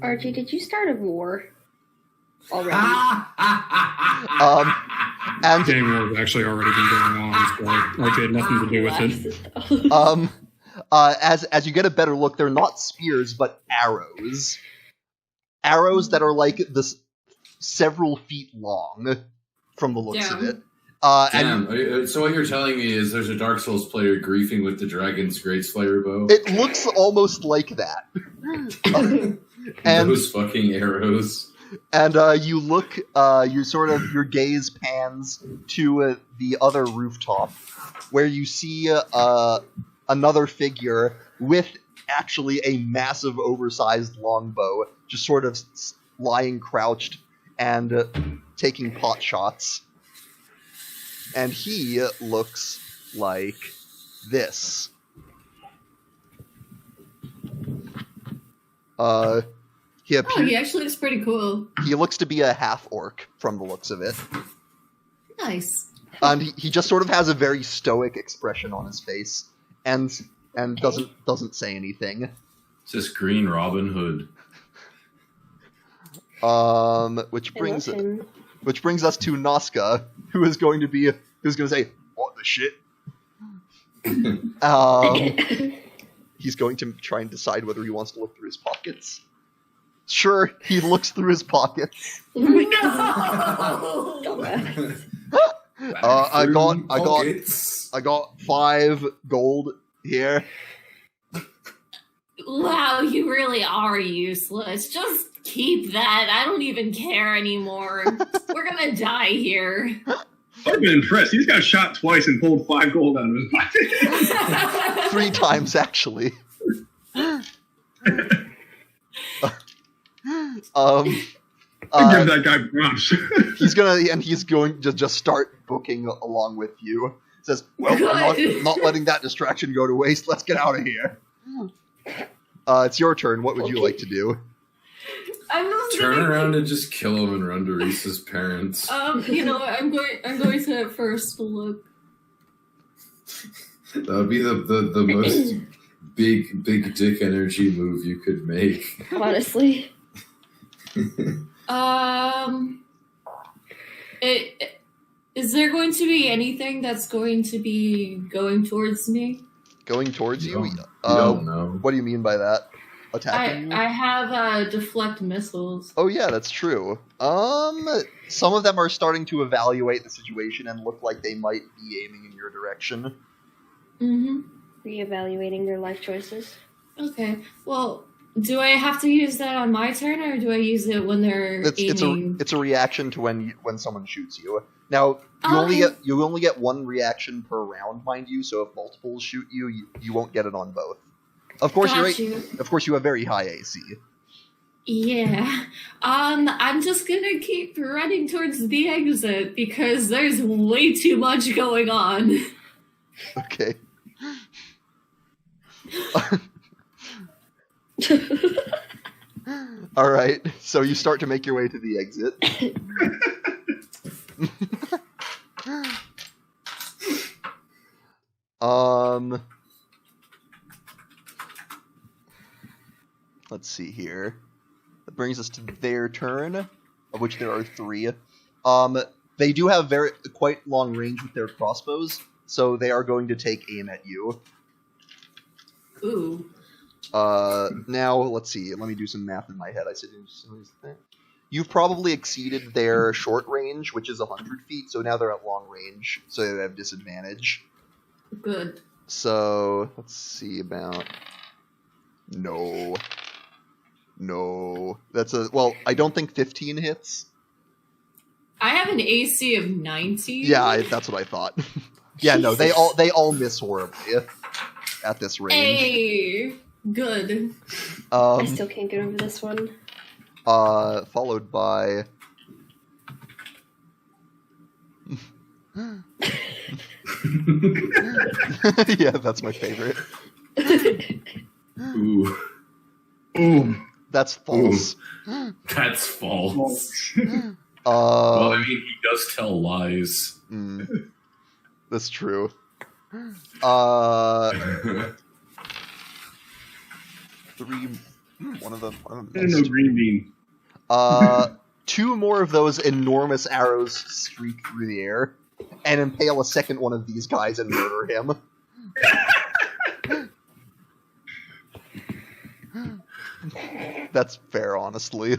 Archie, did you start a war already? And Gang war has actually already been going on, so Archie had nothing to do with it. as you get a better look, they're not spears, but arrows. Arrows that are like this several feet long, from the looks of it. Damn. So what you're telling me is there's a Dark Souls player griefing with the Dragon's Great Slayer bow? It looks almost like that. And those fucking arrows. And you look, your gaze pans to the other rooftop, where you see another figure with actually a massive, oversized longbow, just sort of lying crouched and taking pot shots. And he looks like this. He actually looks pretty cool. He looks to be a half-orc from the looks of it. Nice. And he just sort of has a very stoic expression on his face, and doesn't say anything. It's this green Robin Hood. Which brings us to Noska, who's going to say, "What the shit?" He's going to try and decide whether he wants to look through his pockets. Sure, he looks through his pockets. No! I got 5 gold here. Wow, you really are useless. Just keep that. I don't even care anymore. We're gonna die here. I've been impressed. He's got shot twice and pulled 5 gold out of his pocket. 3 times, actually. Give that guy props. He's going to just start booking along with you. Says, "Well, I'm not letting that distraction go to waste. Let's get out of here." It's your turn. What would you like to do? Turn around and just kill him and run to Reese's parents. You know what? I'm going to first look. That would be the most big dick energy move you could make. Honestly. Is there going to be anything that's going to be going towards me? Going towards you? You don't know. What do you mean by that? Attacking you? I have deflect missiles. Oh yeah, that's true. Some of them are starting to evaluate the situation and look like they might be aiming in your direction. Mm-hmm. Reevaluating their life choices. Okay. Well, do I have to use that on my turn, or do I use it when they're aiming? It's a reaction to when someone shoots you. Now you only get one reaction per round, mind you. So if multiples shoot you, you won't get it on both. Of course, Of course, you have very high AC. Yeah. I'm just gonna keep running towards the exit because there's way too much going on. Okay. All right. So you start to make your way to the exit. Let's see here. That brings us to their turn, of which there are 3. They do have quite long range with their crossbows, so they are going to take aim at you. Ooh. Now, let's see. Let me do some math in my head. You've probably exceeded their short range, which is 100 feet, so now they're at long range, so they have disadvantage. Good. So, let's see about... No. Well, I don't think 15 hits. I have an AC of 19. Yeah, that's what I thought. Yeah, no, they all miss horribly at this range. Hey, good. I still can't get over this one. Followed by... Yeah, that's my favorite. Ooh. Ooh. That's false. That's false. Well, Well, I mean, he does tell lies. That's true. 3... One of them missed. no green bean. 2 more of those enormous arrows streak through the air and impale a second one of these guys and murder him. That's fair, honestly.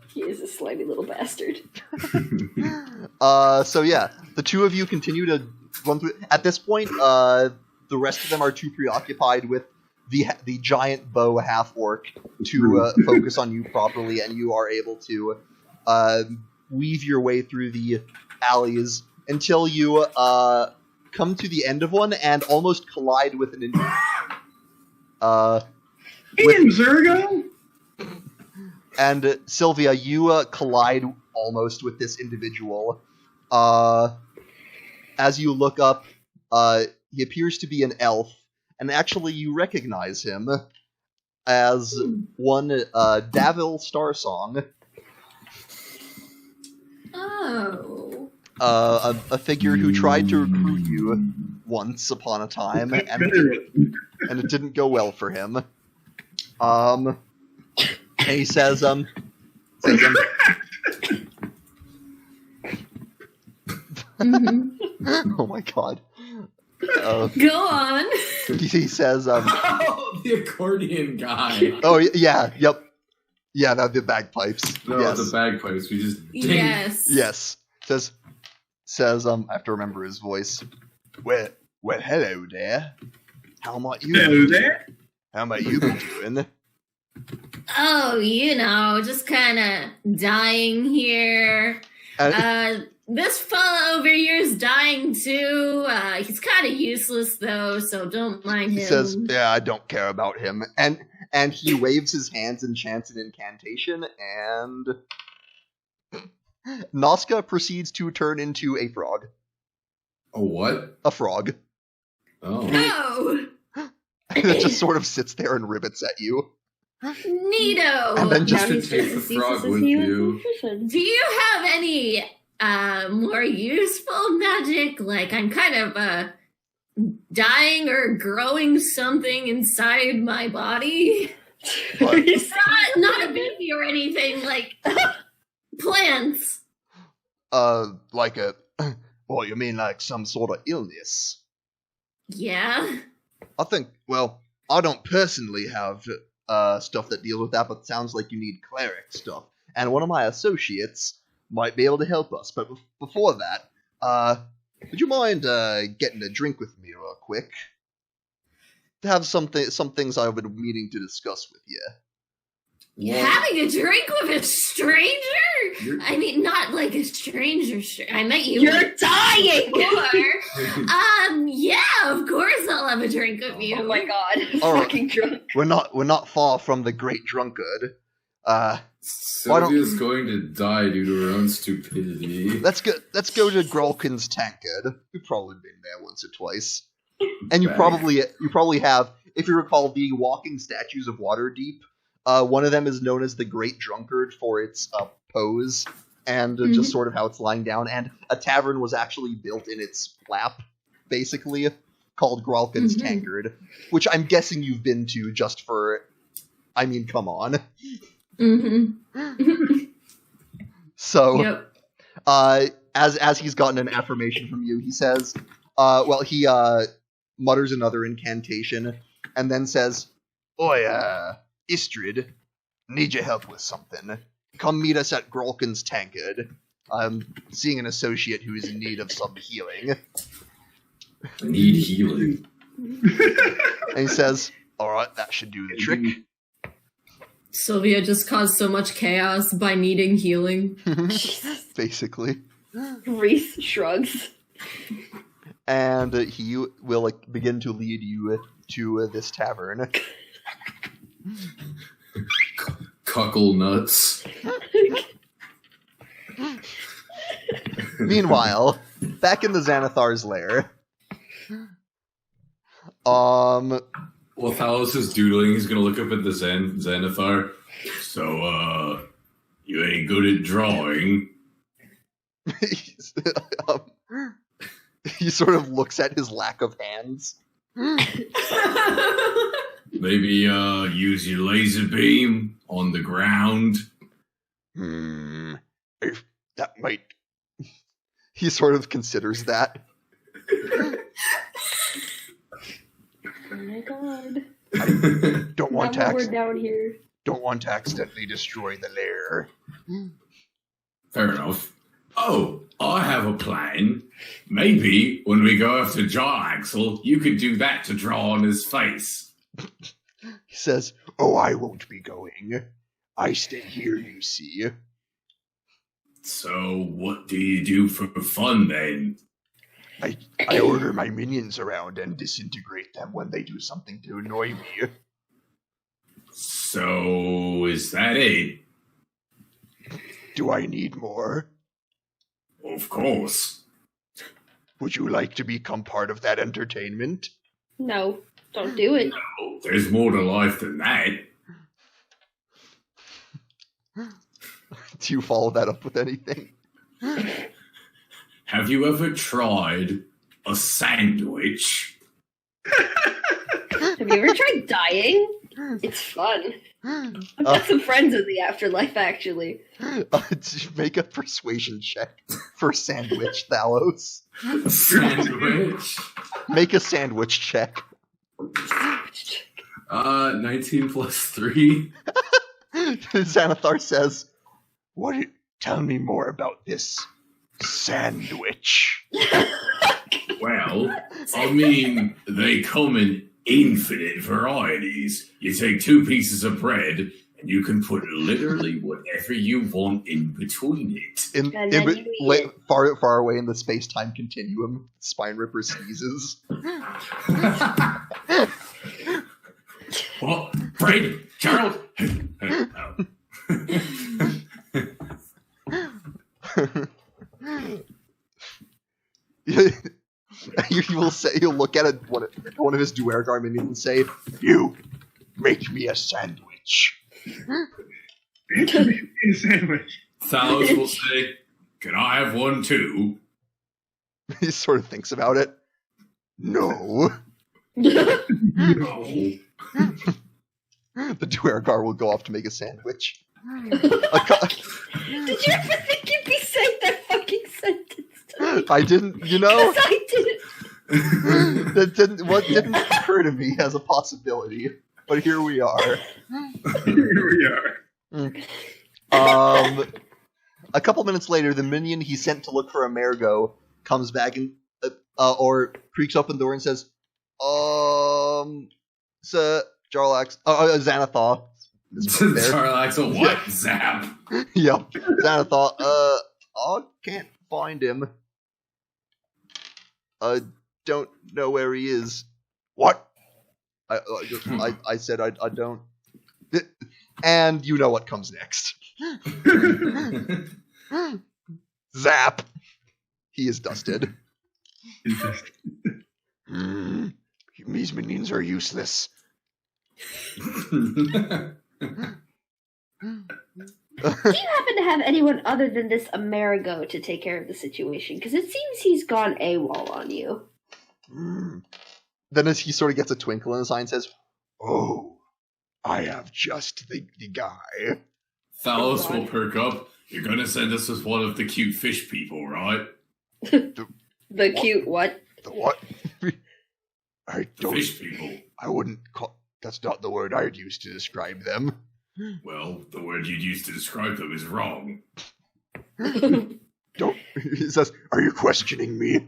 He is a slimy little bastard. So yeah, the 2 of you continue to run through. At this point, the rest of them are too preoccupied with the giant bow half-orc to focus on you properly, and you are able to weave your way through the alleys until you come to the end of one and almost collide with an Zergo? And Sylvia, you collide almost with this individual. As you look up, he appears to be an elf, and actually you recognize him as one Davil Starsong. Oh. A figure who tried to recruit you once upon a time, and it didn't go well for him. And he says, Oh my god. Go on. He says, Oh, the accordion guy. Oh, yeah, yep. Yeah, the bagpipes. No, yes. the bagpipes. We just ding. Yes. Yes. Says, I have to remember his voice. Well, hello there. How might you Hello there. How might you be doing? Oh, just kind of dying here. This fella over here is dying too. He's kind of useless though, so don't mind him. He says, "Yeah, I don't care about him." And he waves his hands and chants an incantation, and Noska proceeds to turn into a frog. A what? A frog. Oh. No! And it just sort of sits there and ribbits at you. Neato! And then just You should take the frog with you. Do you have any more useful magic? Like, I'm kind of dying or growing something inside my body. Not a baby or anything, like plants. Like a. Well, you mean like some sort of illness? Yeah. I think. Well, I don't personally have stuff that deals with that, but it sounds like you need cleric stuff, and one of my associates might be able to help us. But before that, would you mind getting a drink with me real quick? To have some things I've been meaning to discuss with you. Yeah. Having a drink with a stranger? I mean, not like a stranger. I met you. You're dying! Yeah, of course I'll have a drink with you. Oh my god, I'm All right. fucking drunk. We're not far from the Great Drunkard. Sylvia's going to die due to her own stupidity. Let's go to Grolkin's Tankard. You've probably been there once or twice. And you probably have, if you recall the walking statues of Waterdeep, one of them is known as the Great Drunkard for its pose and just sort of how it's lying down. And a tavern was actually built in its lap, basically, called Grolkin's Tankard, which I'm guessing you've been to just for, I mean, come on. So, yep. As he's gotten an affirmation from you, he says, he mutters another incantation, and then says, Oi, Istrid, need your help with something. Come meet us at Grolkin's Tankard. I'm seeing an associate who is in need of some healing. I need healing. and he says, Alright, that should do the trick. Sylvia just caused so much chaos by needing healing. basically. Reese shrugs. And he will begin to lead you to this tavern. Cuckle nuts. Meanwhile, back in the Xanathar's lair. While Thalos is doodling, he's gonna look up at the Xanathar. So, you ain't good at drawing. He sort of looks at his lack of hands. Maybe, use your laser beam on the ground. That might... He sort of considers that. Oh my god. Don't want Now to we're down here. Don't want to accidentally destroy the lair. Fair enough. Oh, I have a plan. Maybe when we go after Jarlaxle, you could do that to draw on his face. He says, Oh, I won't be going. I stay here, you see. So, what do you do for fun then? I order my minions around and disintegrate them when they do something to annoy me. So, is that it? Do I need more? Of course. Would you like to become part of that entertainment? No, don't do it. No, there's more to life than that. do you follow that up with anything? Have you ever tried a sandwich? Have you ever tried dying? It's fun. I've got some friends in the afterlife, actually. Make a persuasion check for sandwich, Thalos. A sandwich? Make a sandwich check. 19 plus 3. Xanathar says, Tell me more about this sandwich. Well, I mean, they come in infinite varieties. You take 2 pieces of bread, and you can put literally whatever you want in between it. Far away in the space-time continuum, Spine-Ripper sneezes. What? Bread? Gerald? You'll look at one of his Duergar minions and say, You, make me a sandwich. Make me a sandwich. Thalos will say, "Can I have one too?" he sort of thinks about it. No. No. The Duergar will go off to make a sandwich. Did you ever think you'd be saying that fucking sentence to me? I didn't, you know? 'Cause I didn't. What didn't occur to me as a possibility. But here we are. Here we are. A couple minutes later, the minion he sent to look for Amerigo comes back and or creaks open the door and says, Sir Jarlax, Xanathar. Jarlax, what? Yeah. Zap. Yep, Xanathar. I can't find him. I don't know where he is. What? I said I don't. And you know what comes next. Zap. He is dusted. These minions are useless. Do you happen to have anyone other than this Amerigo to take care of the situation? Because it seems he's gone AWOL on you. Then as he sort of gets a twinkle in his eye and says, Oh, I have just the guy. Thalos will perk up. You're gonna send us as one of the cute fish people, right? The cute what? The what? I don't. Fish people. I wouldn't call. That's not the word I'd use to describe them. Well, the word you'd use to describe them is wrong. Don't. He says, "Are you questioning me?"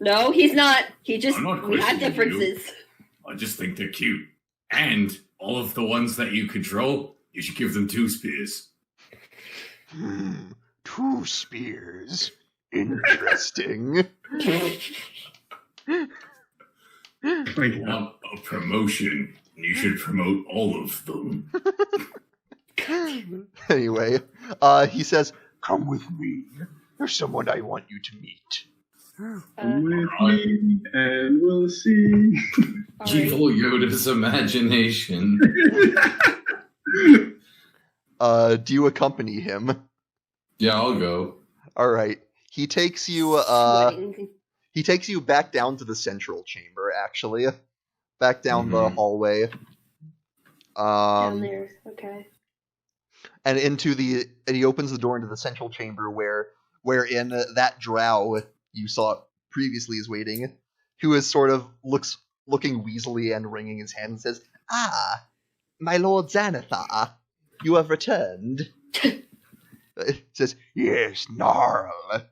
No, he's not. He just I'm not we had questioning differences. I just think they're cute. And all of the ones that you control, you should give them 2 spears. 2 spears. Interesting. You want a promotion, and you should promote all of them. anyway, he says, Come with me. There's someone I want you to meet. Come with me and we'll see. Evil Yoda's imagination. do you accompany him? Yeah, I'll go. All right. He takes you. Sweating. He takes you back down to the central chamber. Actually, back down the hallway. Down there. Okay. And and he opens the door into the central chamber wherein that drow you saw previously is waiting, who is sort of looking weaselly and wringing his hands and says, "Ah, my lord Xanathar, you have returned." Says, Yes, Gnarl.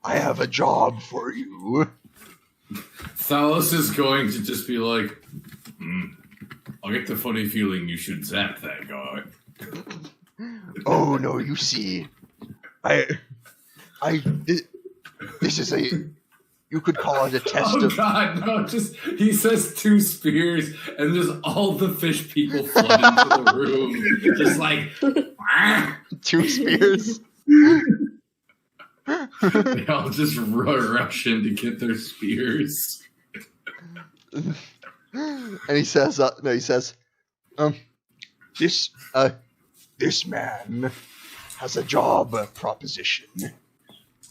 I have a job for you. Thalos is going to just be like, I get the funny feeling you should zap that guy. Oh no, you see, this is you could call it a test Oh of. god, no, he says 2 spears, and just all the fish people flood into the room. Just like, 2 spears. They all just rush in to get their spears. And he says, This man has a job proposition,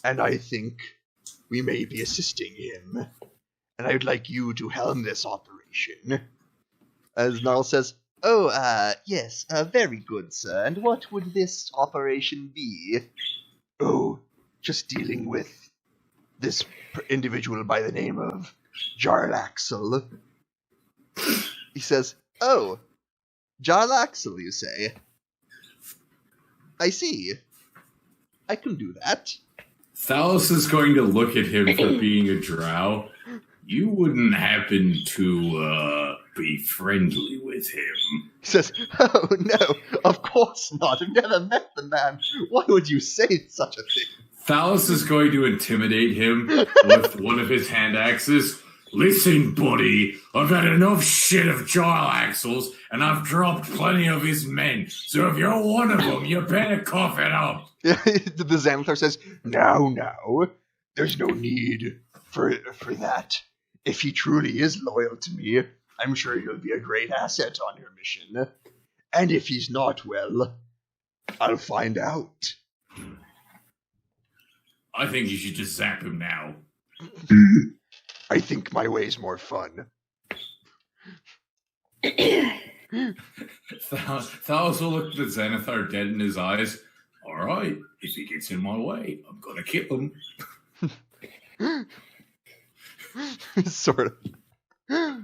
and I think we may be assisting him. And I'd like you to helm this operation. as Gnarl says, yes, very good, sir. And what would this operation be? Oh, just dealing with this individual by the name of Jarlaxle. He says, "Oh, Jarlaxle, you say? I see. I can do that." Thalos is going to look at him for being a drow. You wouldn't happen to be friendly with him. He says, "Oh, no, of course not. I've never met the man. Why would you say such a thing?" Thalos is going to intimidate him with one of his hand axes. Listen, buddy, I've had enough shit of Jarlaxle's, and I've dropped plenty of his men. So if you're one of them, you better cough it up. The Xanathar says, Now, there's no need for that. If he truly is loyal to me, I'm sure he'll be a great asset on your mission. And if he's not, well, I'll find out. I think you should just zap him now. I think my way's more fun. Thalos will look at Xanathar dead in his eyes. Alright, if he gets in my way, I'm gonna kill him. Sort of.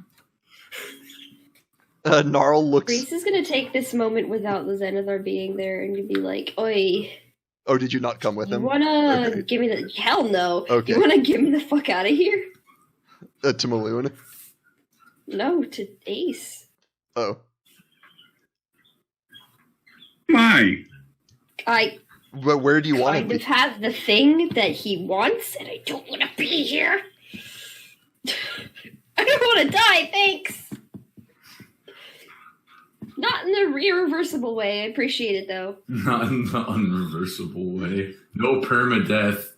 Gnarl looks... Reese is gonna take this moment without the Xanathar being there and you'd be like, oi. Oh, did you not come with You him? wanna give me the... Hell no. Okay. You wanna get me the fuck out of here? To Maloon? No, to Ace. Oh. Why? I But where do you want kind to of be? have the thing that he wants, and I don't want to be here. I don't want to die, thanks. Not in the irreversible way. I appreciate it, though. Not in the unreversible way. No permadeath.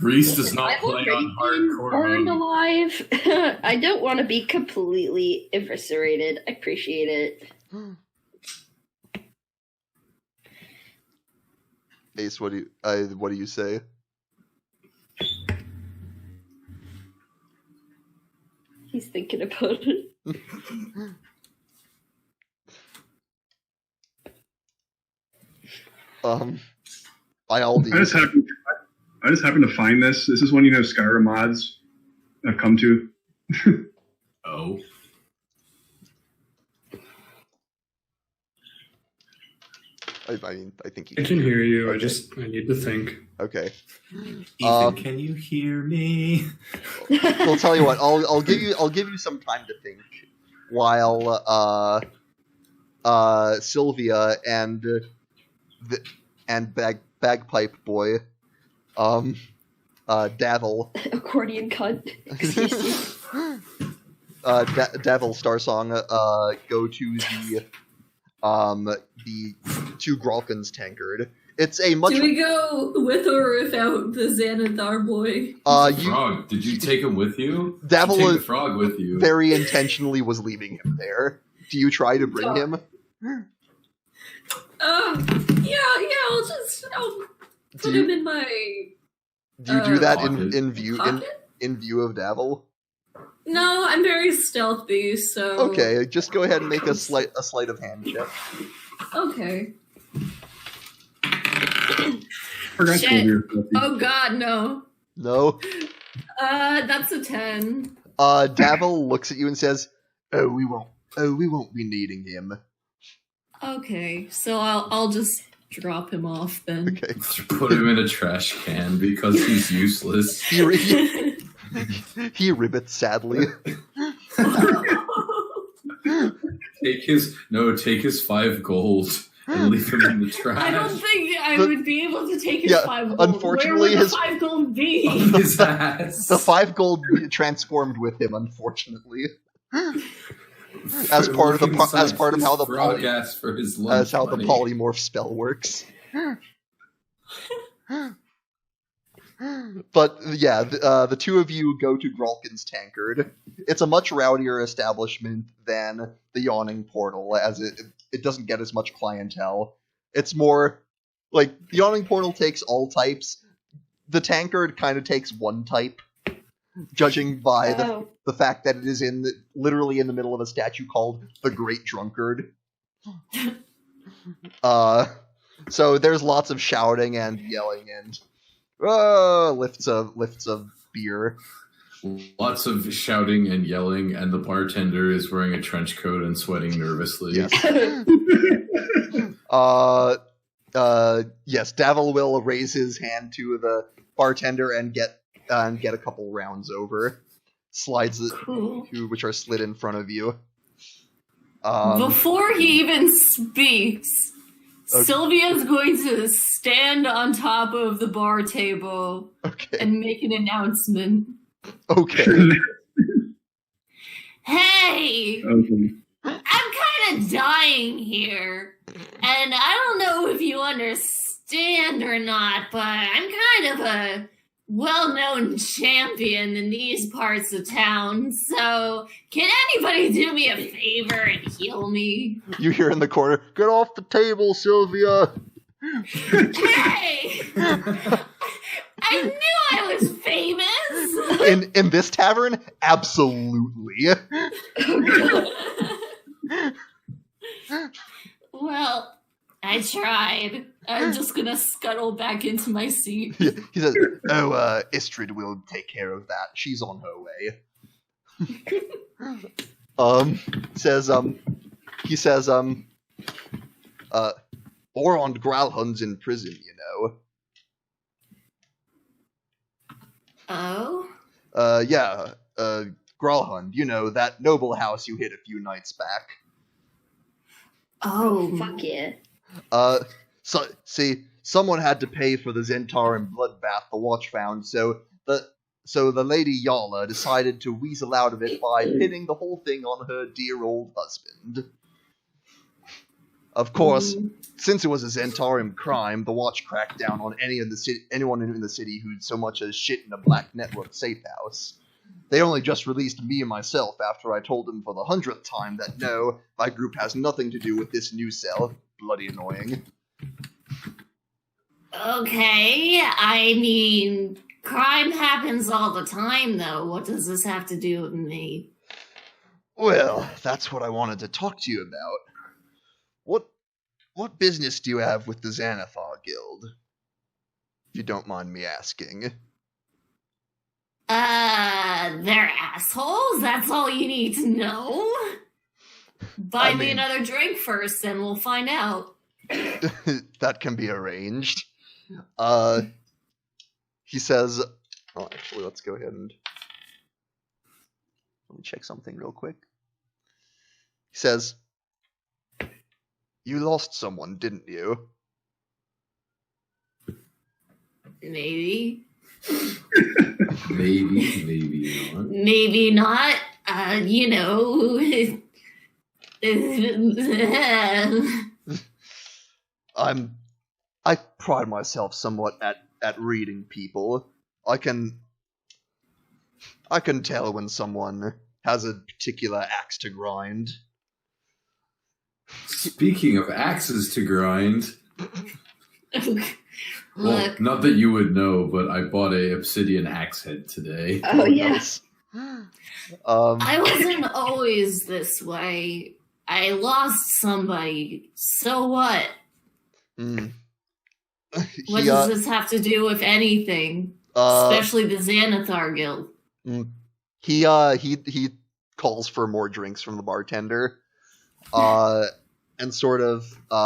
Reese does not I've play already on been hardcore burned mode. alive. I don't want to be completely eviscerated. I appreciate it. Ace, what do you say? He's thinking about it. By all I just happened to find this. This is one Skyrim mods have come to. Oh. I think you I can hear you. I need to think. Okay. Ethan, can you hear me? We'll tell you what. I'll give you some time to think while Sylvia and bagpipe boy Davil Accordion cunt. Excuse you. Davil Starsong go to the two Gralkin's tankard. It's a much. Do we go with or without the Xanathar boy? Frog, did you take him with you? Davil Take the frog with you. very intentionally was leaving him there. Do you try to bring him? Yeah, I'll put him in my Do you do that pocket. in view pocket? in view of Davil? No, I'm very stealthy, so Okay, just go ahead and make a sleight of hand check. Okay. Forgot Shit. Sylvia. Oh God, no. No. That's a 10. Davil looks at you and says, "Oh, we won't be needing him." Okay, so I'll just drop him off then. Okay. Put him in a trash can because he's useless. He ribbits sadly. Take his 5 gold and leave him in the trash. I don't think I would be able to take his 5 gold. Unfortunately, where would his the 5 gold be? His ass. the 5 gold transformed with him. Unfortunately, as part of how the frog ass for his lunch as how the money. polymorph spell works. But yeah, the two of you go to Gralkin's tankard. It's a much rowdier establishment than the Yawning Portal, as it doesn't get as much clientele. It's more like the Yawning Portal takes all types. The tankard kind of takes one type, judging by the fact that it is literally in the middle of a statue called the Great Drunkard. So there's lots of shouting and yelling and lifts of beer. Lots of shouting and yelling, and the bartender is wearing a trench coat and sweating nervously. Yes. Yes, Davil will raise his hand to the bartender and get a couple rounds over. Slides Cool. which are slid in front of you. Before he even speaks, Okay. Sylvia's going to stand on top of the bar table Okay. and make an announcement. Okay. Hey! Okay. I'm kind of dying here, and I don't know if you understand or not, but I'm kind of a well-known champion in these parts of town, so can anybody do me a favor and heal me? You hear in the corner, "Get off the table, Sylvia!" Hey! I knew I was famous! In this tavern? Absolutely. Well, I tried. I'm just gonna scuttle back into my seat. He says, "Oh, Istrid will take care of that. She's on her way." He says, Orond Growlhund's in prison, you know. Oh? Yeah, Growlhund, you know, that noble house you hit a few nights back. Oh, Fuck yeah. So, see, someone had to pay for the Xanathar bloodbath the watch found, so the Lady Yala decided to weasel out of it by pinning the whole thing on her dear old husband. Of course, since it was a Xanatharium crime, the watch cracked down on anyone in the city who'd so much as shit in a Black Network safe house. They only just released me and myself after I told them for the 100th time that no, my group has nothing to do with this new cell. Bloody annoying. Okay, I mean, crime happens all the time, though. What does this have to do with me? Well, that's what I wanted to talk to you about. What business do you have with the Xanathar Guild? If you don't mind me asking. They're assholes? That's all you need to know? Buy me another drink first, and we'll find out. That can be arranged. He says... Oh, actually, let's go ahead and... Let me check something real quick. He says... You lost someone, didn't you? Maybe. Maybe not. Maybe not. You know... I pride myself somewhat at reading people. I can tell when someone has a particular axe to grind. Speaking of axes to grind, well, Look, not that you would know, but I bought a obsidian axe head today. Oh, yes. I wasn't always this way. I lost somebody. So what? What does this have to do with anything? Especially the Xanathar Guild. He calls for more drinks from the bartender, and sort of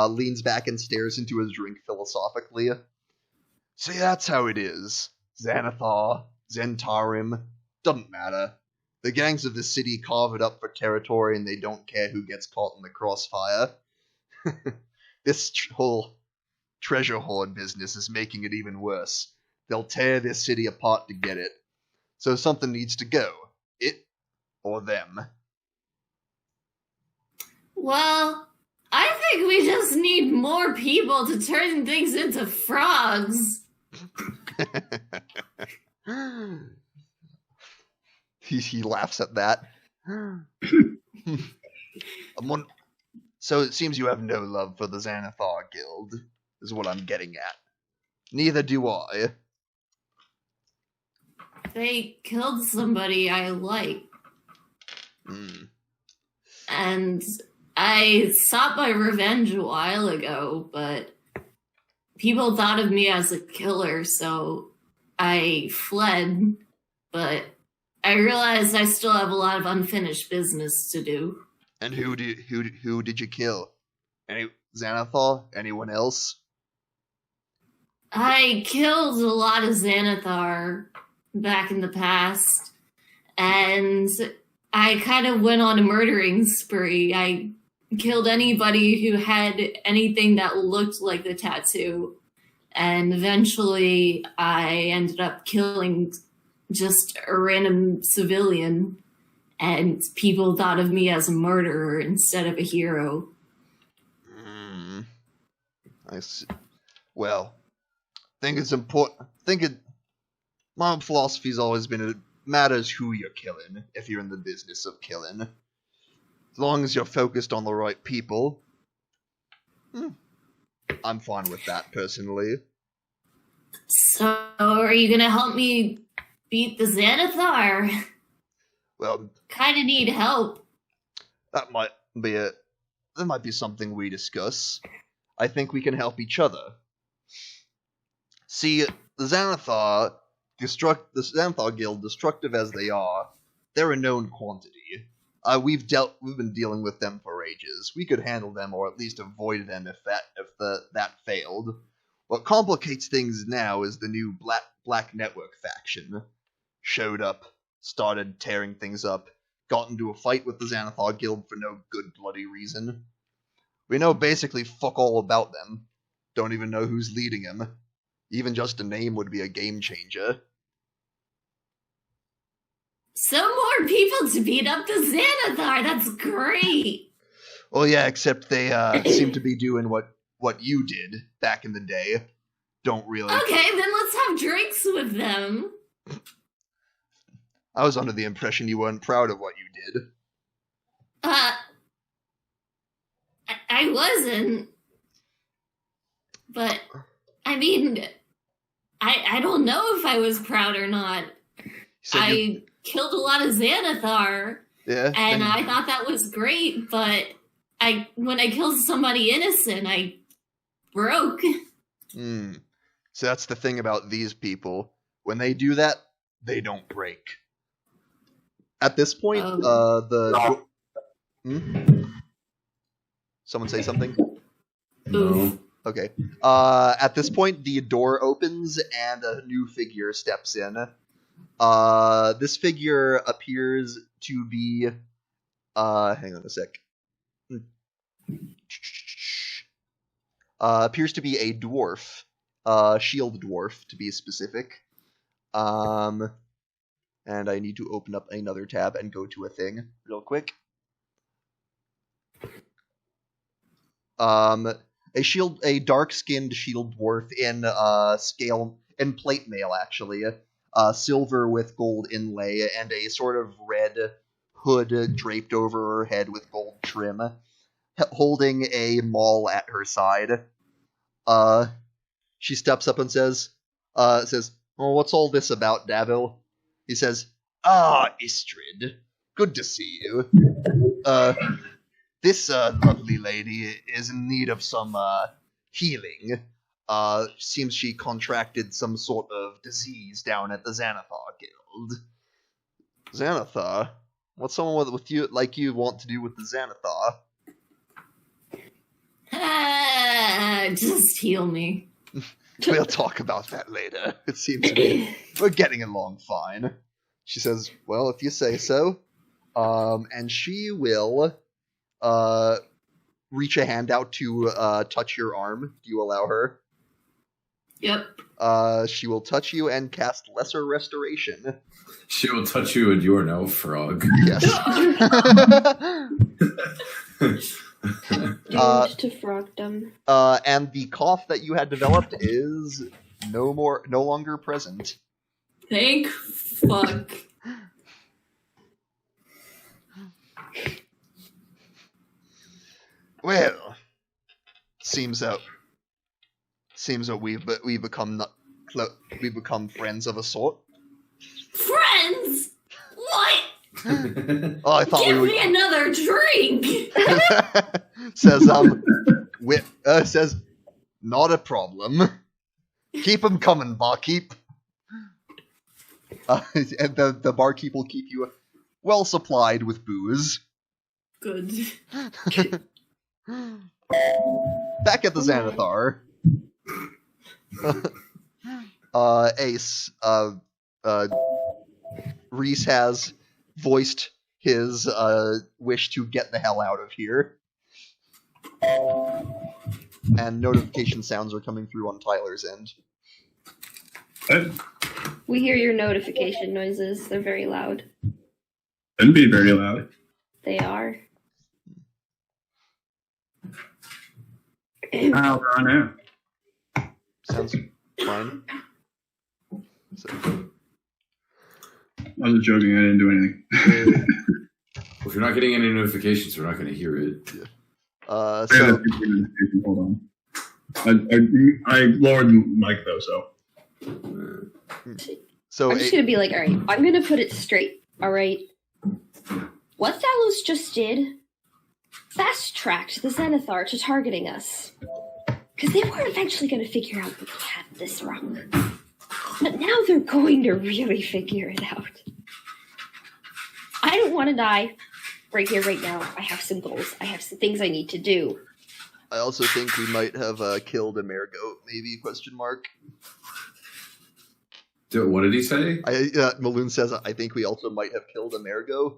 leans back and stares into his drink philosophically. See, that's how it is. Xanathar, Zentarim, doesn't matter. The gangs of the city carve it up for territory, and they don't care who gets caught in the crossfire. This whole treasure hoard business is making it even worse. They'll tear this city apart to get it. So something needs to go. It or them. Well, I think we just need more people to turn things into frogs. He laughs at that. So it seems you have no love for the Xanathar Guild, is what I'm getting at. Neither do I. They killed somebody I like. And I sought my revenge a while ago, but people thought of me as a killer, so I fled. But I realized I still have a lot of unfinished business to do. And who did you kill? Any Xanathar? Anyone else? I killed a lot of Xanathar back in the past, and I kind of went on a murdering spree. I killed anybody who had anything that looked like the tattoo, and eventually I ended up killing just a random civilian, and people thought of me as a murderer instead of a hero. I see. Well, think it's important. My philosophy's always been it matters who you're killing if you're in the business of killing. As long as you're focused on the right people, I'm fine with that personally. So, are you gonna help me beat the Xanathar? Well, Kinda need help. that might be something we discuss. I think we can help each other. See, the Xanathar Guild, destructive as they are, they're a known quantity. We've been dealing with them for ages. We could handle them, or at least avoid them if that failed. What complicates things now is the new Black Network faction. Showed up, started tearing things up, got into a fight with the Xanathar Guild for no good bloody reason. We know basically fuck all about them. Don't even know who's leading them. Even just a name would be a game changer. Some more people to beat up the Xanathar. That's great. Well, yeah, except they seem to be doing what you did back in the day. Don't really. Okay, then let's have drinks with them. I was under the impression you weren't proud of what you did. I wasn't. But, I mean, I don't know if I was proud or not. I killed a lot of Xanathar. Yeah. And I thought that was great, but when I killed somebody innocent, I broke. So that's the thing about these people. When they do that, they don't break. At this point, Someone say something? No. Okay. At this point, the door opens and a new figure steps in. This figure appears to be... hang on a sec. Appears to be a dwarf. Shield dwarf, to be specific. And I need to open up another tab and go to a thing real quick. A dark-skinned shield dwarf in plate mail, actually. Silver with gold inlay, and a sort of red hood draped over her head with gold trim, holding a maul at her side. She steps up and says, "Oh, what's all this about, Davil?" He says, Istrid, good to see you. This lovely lady is in need of some healing. Seems she contracted some sort of disease down at the Xanathar Guild. Xanathar? What's someone with you like you want to do with the Xanathar? Just heal me. We'll talk about that later. It seems to be we're getting along fine. She says, "Well, if you say so." And she will reach a hand out to touch your arm. Do you allow her? Yep. She will touch you and cast Lesser Restoration. She will touch you and you're no frog. Yes. Doomed to frogdom. And the cough that you had developed is no longer present. Thank fuck. Well, seems that we've become friends of a sort. Friends? What? Oh, I thought Give me another drink. says, not a problem. Keep them coming, barkeep. And the barkeep will keep you well supplied with booze. Good. Back at the Xanathar. Ace, Reese has voiced his wish to get the hell out of here. And notification sounds are coming through on Tyler's end. We hear your notification noises. They're very loud. Shouldn't be very loud. They are. I'll run out. Sounds fine. So, I was joking. I didn't do anything. If you're not getting any notifications, we're not going to hear it. Yeah. So Hold on. I lowered the mic though, so. I'm just gonna be like, all right, I'm gonna put it straight. All right, what Thalos just did fast-tracked the Xanathar to targeting us, because they were eventually gonna figure out that we had this wrong, but now they're going to really figure it out. I don't want to die right here, right now. I have some goals. I have some things I need to do. I also think we might have killed Emergo, maybe, question mark. What did he say? Maloon says, I think we also might have killed Emergo.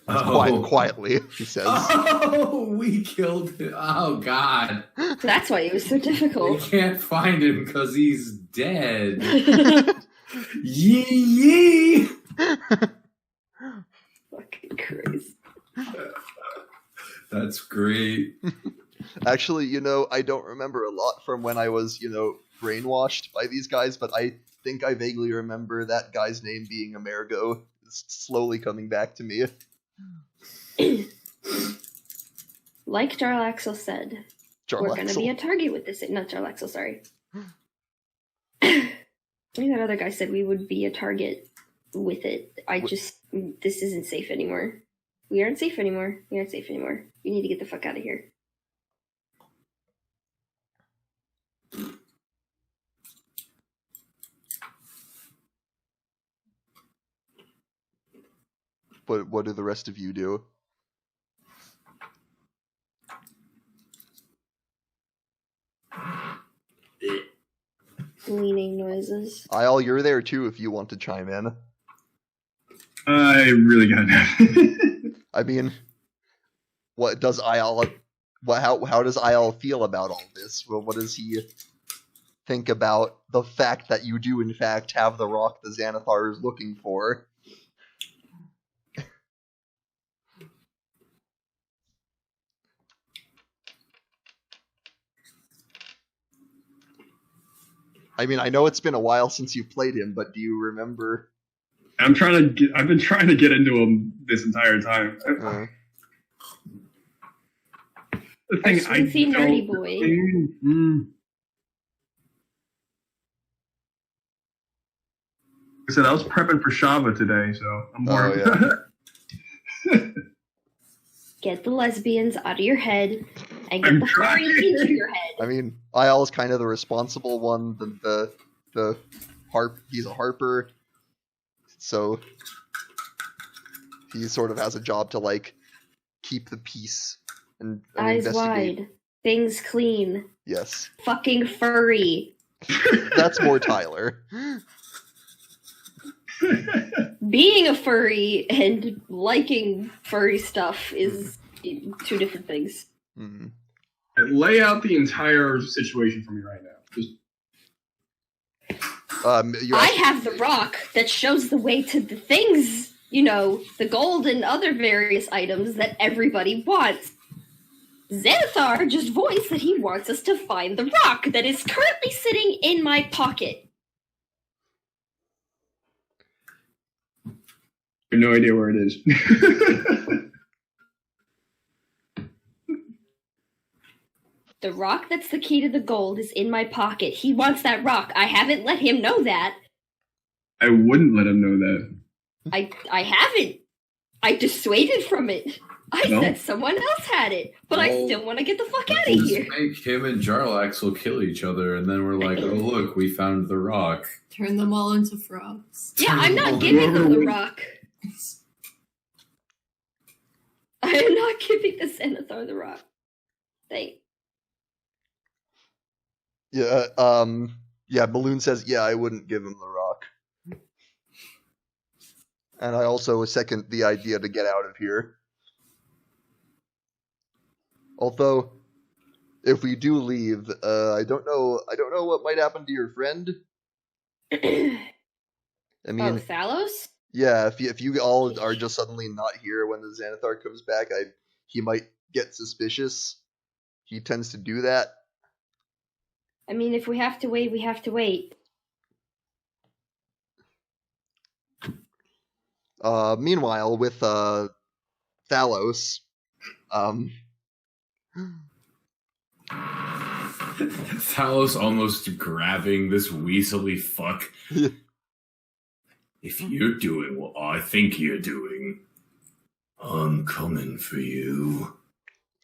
Quietly, he says. Oh, we killed him. Oh, God. That's why it was so difficult. We can't find him because he's dead. Yee! Fucking crazy. That's great. Actually, I don't remember a lot from when I was, brainwashed by these guys, but I think I vaguely remember that guy's name being Emergo. It's slowly coming back to me. Like Jarlaxle said, we're going to be a target with this. Not Jarlaxle, sorry. I think that other guy said we would be a target with it. This isn't safe anymore. We aren't safe anymore. We need to get the fuck out of here. But what do the rest of you do? Leaning noises. Isle, you're there too if you want to chime in. I really got that. I mean, what does Isle? How does Isle feel about all this? Well, what does he think about the fact that you do in fact have the rock the Xanathar is looking for? I mean, I know it's been a while since you played him, but do you remember? I've been trying to get into him this entire time. The thing I see nerdy boy. I said I was prepping for Shava today, so I'm worried. Yeah. Get the lesbians out of your head and get the furry into your head. I mean, Isle is kind of the responsible one. The harp. He's a harper, so he sort of has a job to keep the peace and eyes investigate. wide, things clean. Yes. Fucking furry. That's more Tyler. Being a furry and liking furry stuff is two different things. Mm-hmm. Lay out the entire situation for me right now. I have the rock that shows the way to the things, the gold and other various items that everybody wants. Xanathar just voiced that he wants us to find the rock that is currently sitting in my pocket. I have no idea where it is. The rock that's the key to the gold is in my pocket. He wants that rock. I haven't let him know that. I wouldn't let him know that. I haven't. I dissuaded from it. I said someone else had it, but I still want to get the fuck out of here. Make him and Jarlaxle kill each other, and then we're like, oh look, we found the rock. Turn them all into frogs. Yeah, I'm not giving them the rock. I am not giving the Xanathar the rock. Thanks. Yeah, Balloon says, yeah, I wouldn't give him the rock. And I also second the idea to get out of here. Although, if we do leave, I don't know what might happen to your friend. I mean, Thalos? Yeah, if you all are just suddenly not here when the Xanathar comes back, he might get suspicious. He tends to do that. I mean, if we have to wait, we have to wait. Meanwhile, with Thalos, Thalos almost grabbing this weaselly fuck. If you're doing what I think you're doing, I'm coming for you.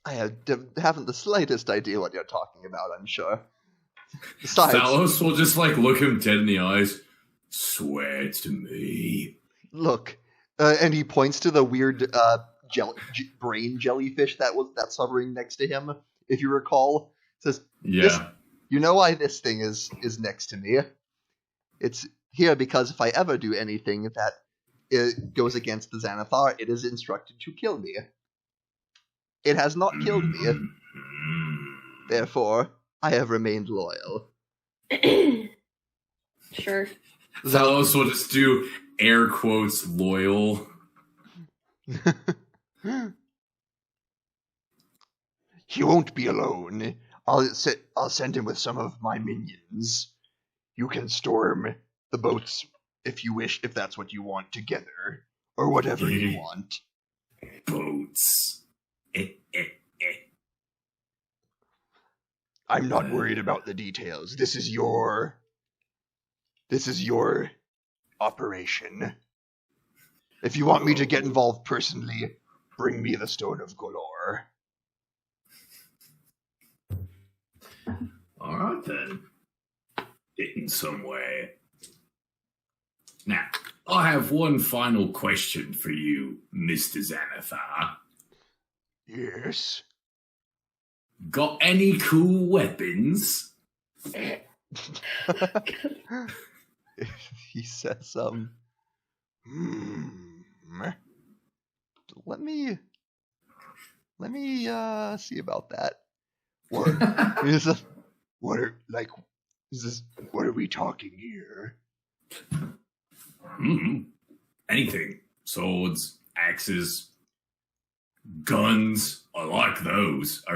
I haven't the slightest idea what you're talking about, I'm sure. Besides, Thalos will just look him dead in the eyes. Swear to me. look, and he points to the weird brain jellyfish that's hovering next to him. If you recall, says, Yeah. "You know why this thing is next to me? It's here because if I ever do anything that goes against the Xanathar, it is instructed to kill me. It has not killed me. Therefore, I have remained loyal." Sure. Thalos will just do air quotes loyal. He won't be alone. I'll send him with some of my minions. You can storm the boats if you wish, if that's what you want together, or whatever you want. Boats. I'm not worried about the details. This is your operation. If you want me to get involved personally, bring me the Stone of Golor. Alright then. In some way. Now, I have one final question for you, Mr. Xanathar. Yes. Got any cool weapons? He says, let me see about that. What are we talking here? Anything. Swords, axes, guns. I like those. I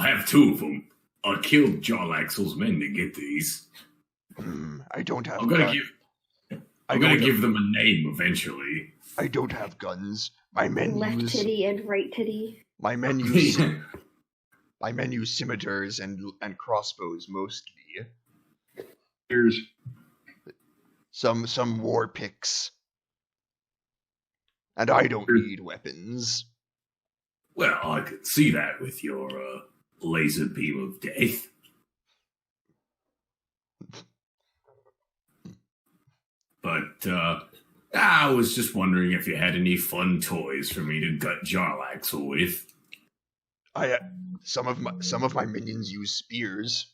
have 2 of them. I killed Jarlaxle's men to get these. I don't have. I'm gonna give them a name eventually. I don't have guns. My men Left use titty and right titty. my men use my men use scimitars and crossbows mostly. There's Some war picks. And I don't need weapons. Well, I could see that with your laser beam of death. But I was just wondering if you had any fun toys for me to gut Jarlaxle with. Some of my minions use spears.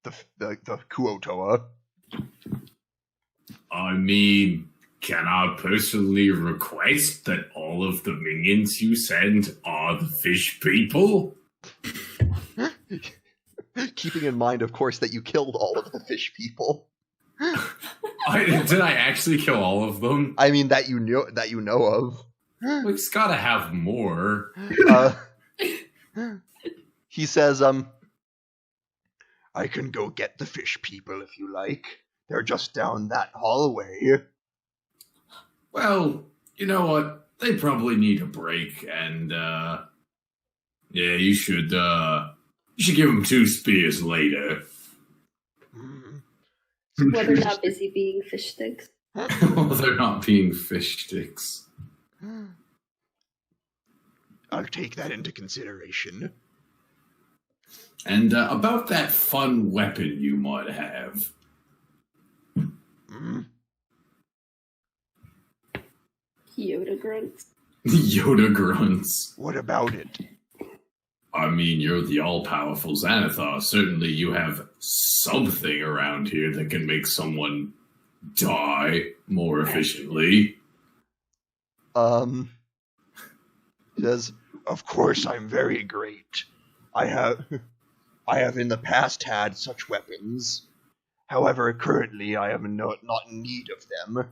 The Kuotoa. I mean, can I personally request that all of the minions you send are the fish people? Keeping in mind, of course, that you killed all of the fish people. Did I actually kill all of them? I mean, that you know of. We just gotta have more. He says, I can go get the fish people if you like. They're just down that hallway. Well, you know what? They probably need a break, and yeah, you should give them 2 spears later. Well, they're not busy being fish sticks. Well, they're not being fish sticks. I'll take that into consideration. And about that fun weapon you might have. Yoda grunts. Yoda grunts. What about it? I mean, you're the all-powerful Xanathar. Certainly you have something around here that can make someone die more efficiently. Says, Of course I'm very great. I have in the past had such weapons. However, currently I am not in need of them.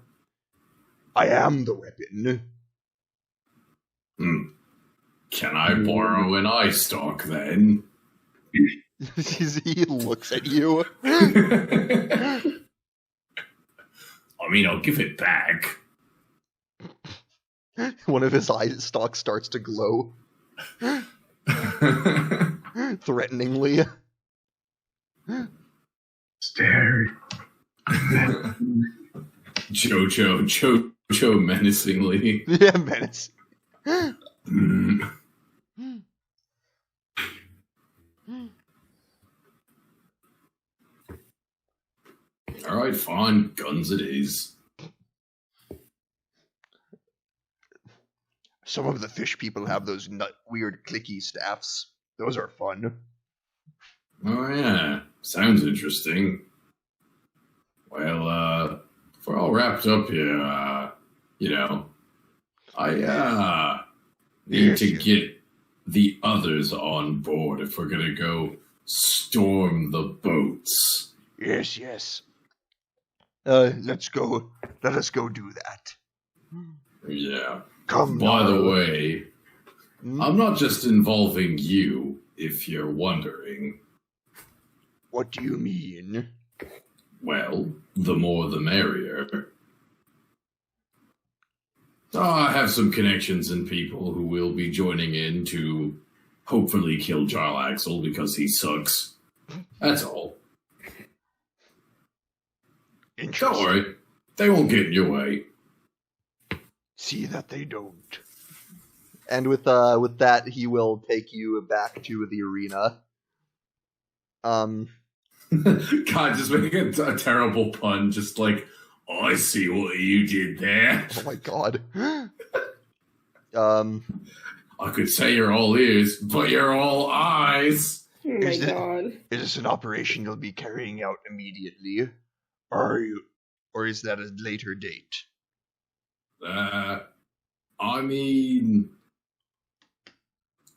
I am the weapon. Can I borrow an eye stalk then? he looks at you. I mean, I'll give it back. One of his eye stalks starts to glow threateningly. Scary. Jojo menacingly. Yeah, menace. Alright, fine. Guns it is. Some of the fish people have those weird clicky staffs. Those are fun. Oh, yeah. Sounds interesting. Well, if we're all wrapped up here, I need to get the others on board if we're gonna go storm the boats. Yes. Let's go. Let us go do that. Yeah. Come By now. the way, I'm not just involving you, if you're wondering. What do you mean? Well, the more the merrier. I have some connections and people who will be joining in to hopefully kill Jarlaxle because he sucks. That's all. Don't worry, they won't get in your way. See that they don't. And with that, he will take you back to the arena. God, just making a terrible pun, just like, I see what you did there. Oh my god. I could say you're all ears, but you're all eyes. Oh my god. Is this an operation you'll be carrying out immediately? Or is that a later date? I mean,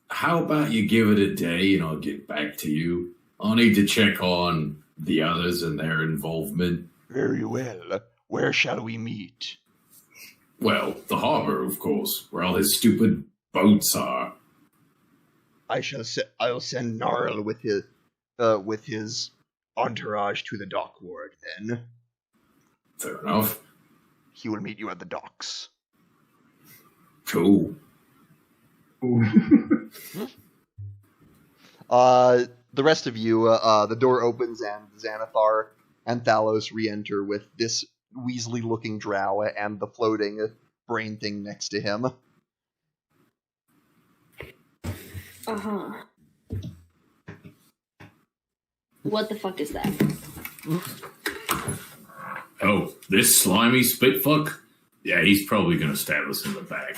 how about you give it a day and I'll get back to you? I'll need to check on the others and their involvement. Very well. Where shall we meet? Well, the harbor, of course, where all his stupid boats are. I'll send Gnarl with his entourage to the dock ward, then. Fair enough. He will meet you at the docks. Cool. The rest of you, the door opens and Xanathar and Thalos re-enter with this Weasley-looking drow and the floating brain thing next to him. Uh-huh. What the fuck is that? Oh, this slimy spitfuck? Yeah, he's probably gonna stab us in the back.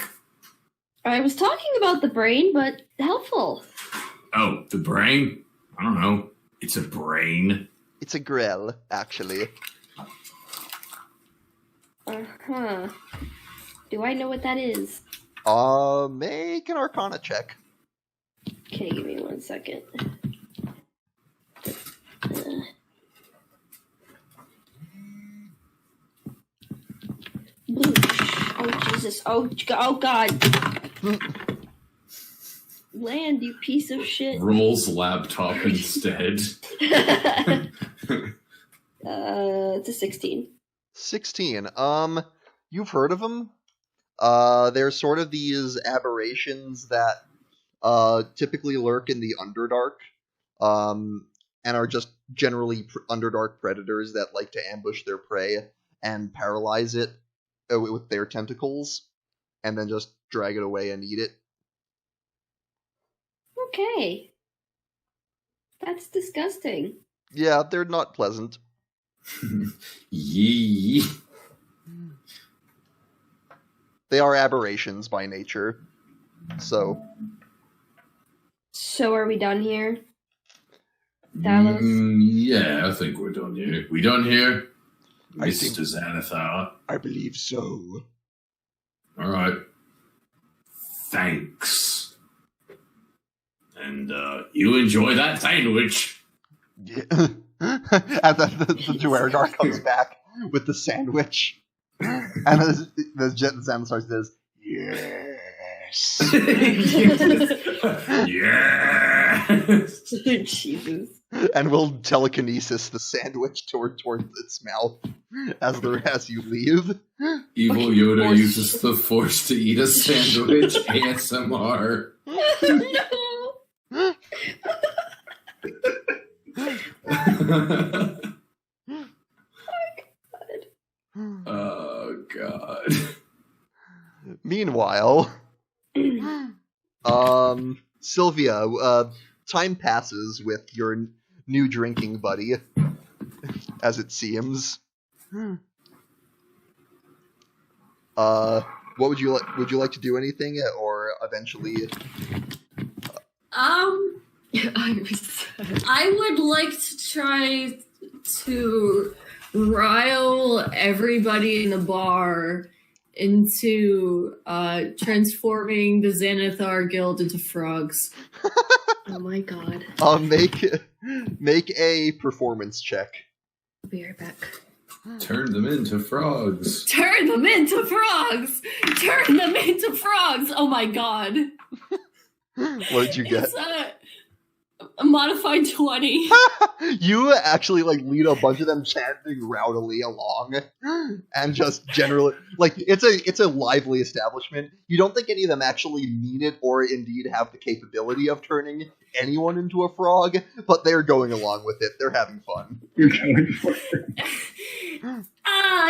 I was talking about the brain, but helpful. Oh, the brain? I don't know. It's a brain. It's a grell, actually. Uh-huh. Do I know what that is? Make an Arcana check. Okay, give me 1 second. Oh, Jesus. Oh, God. Land, you piece of shit. Rolls laptop instead. It's a 16. 16. You've heard of them. They're sort of these aberrations that typically lurk in the Underdark, and are just generally Underdark predators that like to ambush their prey and paralyze it with their tentacles, and then just drag it away and eat it. Okay. That's disgusting. Yeah, they're not pleasant. Yee. They are aberrations by nature. So are we done here? Thalos? Yeah, I think we're done here. We done here? I Mr. Xanathar? I believe so. Alright. Thanks. And, you enjoy that sandwich. yeah. And then the Duergar comes back with the sandwich. And the Xanathar says, Yes. Yes. Yes. Jesus. And we'll telekinesis the sandwich towards its mouth as you leave. Evil Okay, Yoda Force. uses the Force to eat a sandwich. ASMR. No. Oh God. Meanwhile, Sylvia, time passes with your new drinking buddy, as it seems. What would you like? Would you like to do anything, or eventually? I would like to try to rile everybody in the bar into transforming the Xanathar Guild into frogs. Oh my god. Make a performance check. I'll be right back. Turn them into frogs. Turn them into frogs! Turn them into frogs! Oh my god. What did you get? It's a modified 20. You actually lead a bunch of them chanting rowdily along, and just generally it's a lively establishment. You don't think any of them actually mean it or indeed have the capability of turning anyone into a frog, but they're going along with it. They're having fun.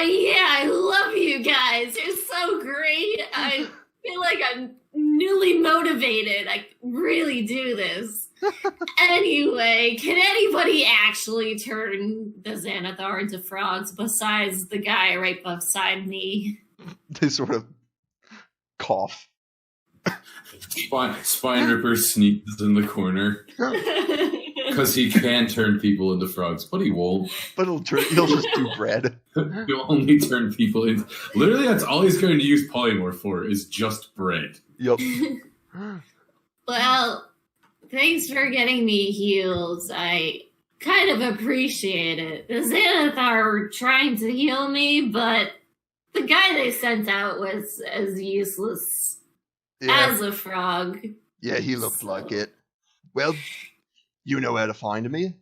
Yeah, I love you guys. You're so great. I feel like I'm newly motivated. I really do this. Anyway, can anybody actually turn the Xanathar into frogs besides the guy right beside me? They sort of cough. Spine Ripper sneaks in the corner because he can turn people into frogs, but he won't. But he'll just do bread. He'll only turn people into. Literally, that's all he's going to use polymorph for is just bread. Yep. Well, thanks for getting me healed. I kind of appreciate it. The Xanathar were trying to heal me, but the guy they sent out was as useless as a frog. Yeah, he looked like it. Well, you know where to find me.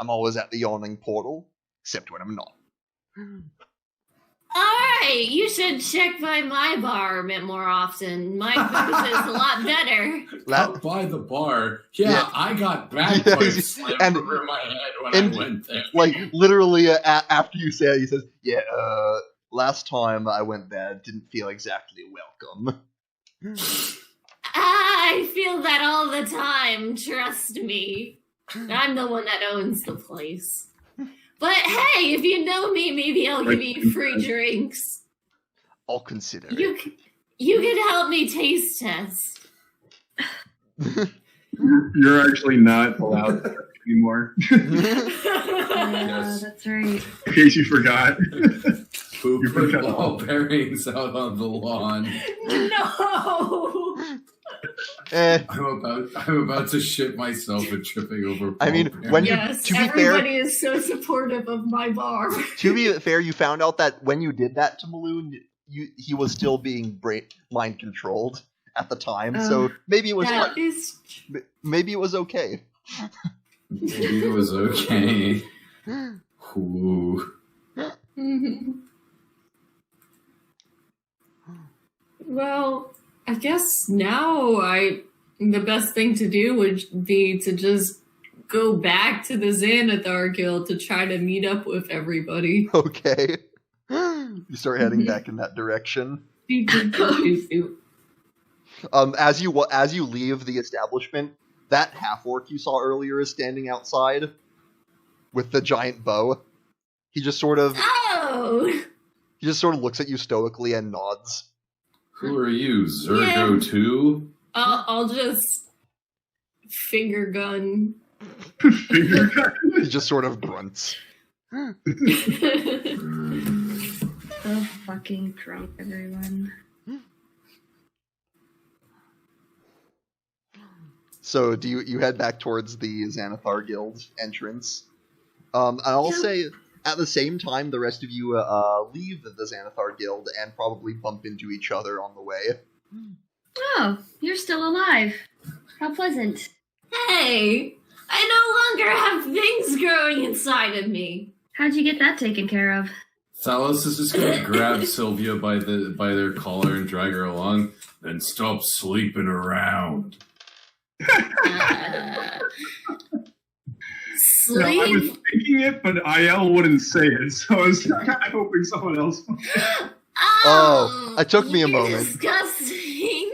I'm always at the yawning portal, except when I'm not. Alright, you should check by my bar a bit more often. My booth is a lot better. Out by the bar. Yeah, I got bagpipes slammed over my head when I went there. Literally, after you say it, he says, yeah, last time I went there, didn't feel exactly welcome. I feel that all the time, trust me. I'm the one that owns the place. But hey, if you know me, maybe I'll give you free drinks. I'll consider it. You can help me taste test. You're actually not allowed to anymore. Yeah, that's right. In case you forgot. Poop ball bearings out on the lawn. No! I'm about to shit myself and tripping over. I mean, when to be everybody fair, is so supportive of my bar. To be fair, you found out that when you did that to Maloon, he was still being mind controlled at the time, so maybe it was maybe it was okay. Maybe it was okay. Ooh. Well, I guess now the best thing to do would be to just go back to the Xanathar Guild to try to meet up with everybody. Okay. You start heading back in that direction. As you leave the establishment, that half-orc you saw earlier is standing outside with the giant bow. He just sort of looks at you stoically and nods. Who are you, Zergo 2? I'll just finger gun. He just sort of grunts. So fucking drunk, everyone. So do you head back towards the Xanathar Guild entrance? And I'll say at the same time, the rest of you leave the Xanathar Guild and probably bump into each other on the way. Oh, you're still alive. How pleasant. Hey, I no longer have things growing inside of me. How'd you get that taken care of? Thalos is just gonna grab Sylvia by their collar and drag her along, then stop sleeping around. You know, I was Sleep. thinking it, but IL wouldn't say it, so I was kind of hoping someone else would. Oh, it took me a you're moment. Disgusting.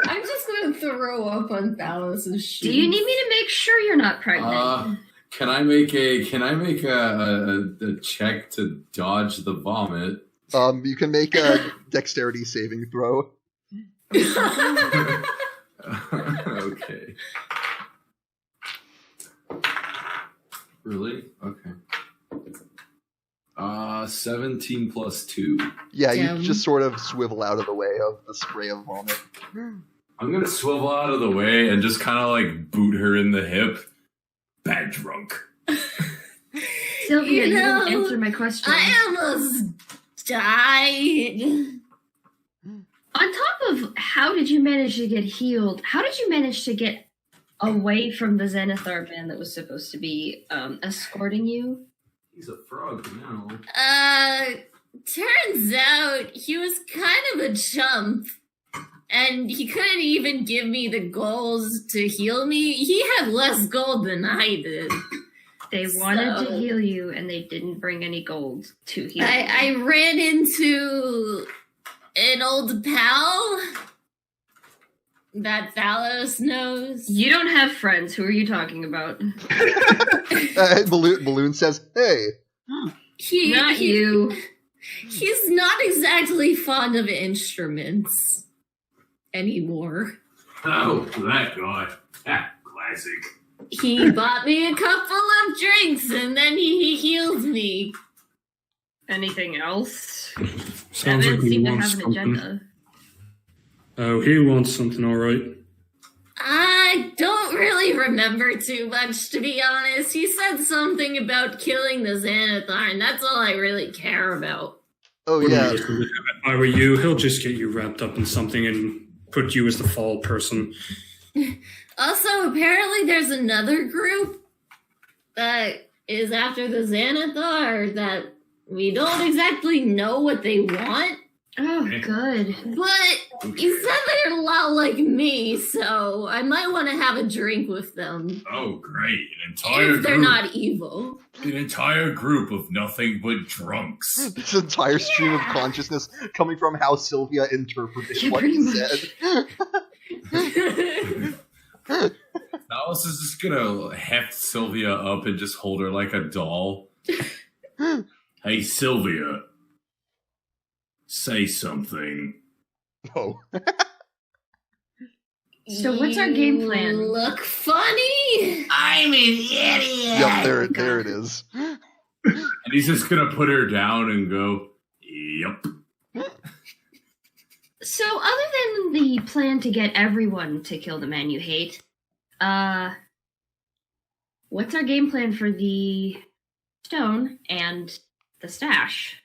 I'm just gonna throw up on Thalos' shoes. Do you need me to make sure you're not pregnant? Can I make a check to dodge the vomit? You can make a dexterity saving throw. Okay. Really? Okay. 17 plus 2. Yeah, Damn. you just sort of swivel out of the way of the spray of vomit. I'm gonna swivel out of the way and just kind of like boot her in the hip. Bad drunk. Sylvia, you know, didn't answer my question. I almost died. On top of how did you manage to get healed, how did you manage to get away from the Xanathar band that was supposed to be escorting you? He's a frog now. Turns out he was kind of a chump. And he couldn't even give me the goals to heal me. He had less gold than I did. They wanted So- to heal you, and they didn't bring any gold to heal you. I ran into an old pal that Thalos knows. You don't have friends. Who are you talking about? Balloon says, "Hey, Not you. He's not exactly fond of instruments anymore. Oh, that guy. Ah, classic. He bought me a couple of drinks and then he healed me. Anything else? Sounds like Evan he seemed to wants have an something. agenda. Oh, he wants something, all right. I don't really remember too much, to be honest. He said something about killing the Xanathar, and that's all I really care about. oh yeah, If I were you, he'll just get you wrapped up in something and put you as the fall person. Also, apparently there's another group that is after the Xanathar that we don't exactly know what they want, Oh, good. but he said they're a lot like me, so I might want to have a drink with them. Oh, great. An entire If they're group. not evil. An entire group of nothing but drunks. this entire stream of consciousness coming from how Sylvia interpreted Yeah, what pretty he much. said." Thalos is just gonna heft Sylvia up and just hold her like a doll. Hey, Sylvia. Say something. Oh, So what's our game plan? You look funny. I'm an idiot. yep, there it is. And he's just gonna put her down and go, yep. So, other than the plan to get everyone to kill the man you hate, what's our game plan for the stone and the stash?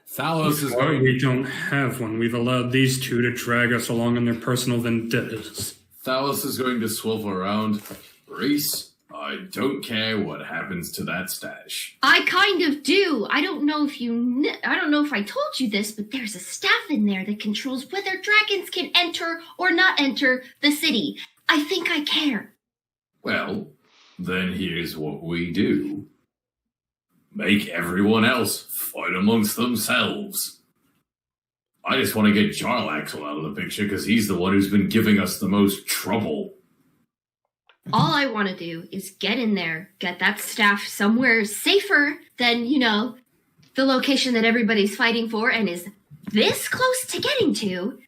Thalos is Sorry, going we don't have one. We've allowed these two to drag us along in their personal vendettas. Thalos is going to swivel around. Reese, I don't care what happens to that stash. I kind of do. I don't know if I don't know if I told you this, but there's a staff in there that controls whether dragons can enter or not enter the city. I think I care. Well, then here's what we do. Make everyone else fight amongst themselves. I just want to get Jarlaxle out of the picture because he's the one who's been giving us the most trouble. All I want to do is get in there, get that staff somewhere safer than, the location that everybody's fighting for and is this close to getting to,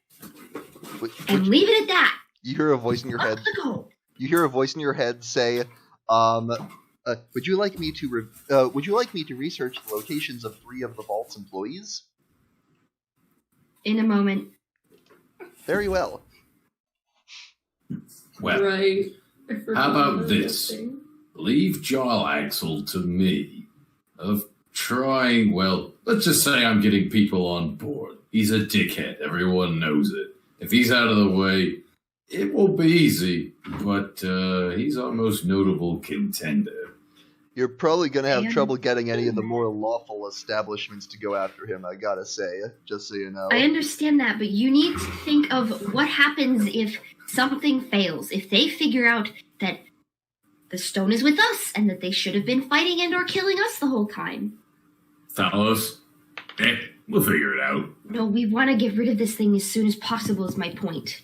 and leave it at that. You hear a voice in your head. What's the goal? You hear a voice in your head say, would you like me to research the locations of 3 of the vault's employees?" In a moment. Very well. Well, Right. how about this? Leave Jarlaxle to me. Of trying, well, let's just say I'm getting people on board. He's a dickhead, everyone knows it. If he's out of the way, it won't be easy, but he's our most notable contender. You're probably going to have And- trouble getting any of the more lawful establishments to go after him, I gotta say, just so you know. I understand that, but you need to think of what happens if something fails. If they figure out that the stone is with us and that they should have been fighting and or killing us the whole time. Thalos, we'll figure it out. No, we want to get rid of this thing as soon as possible is my point.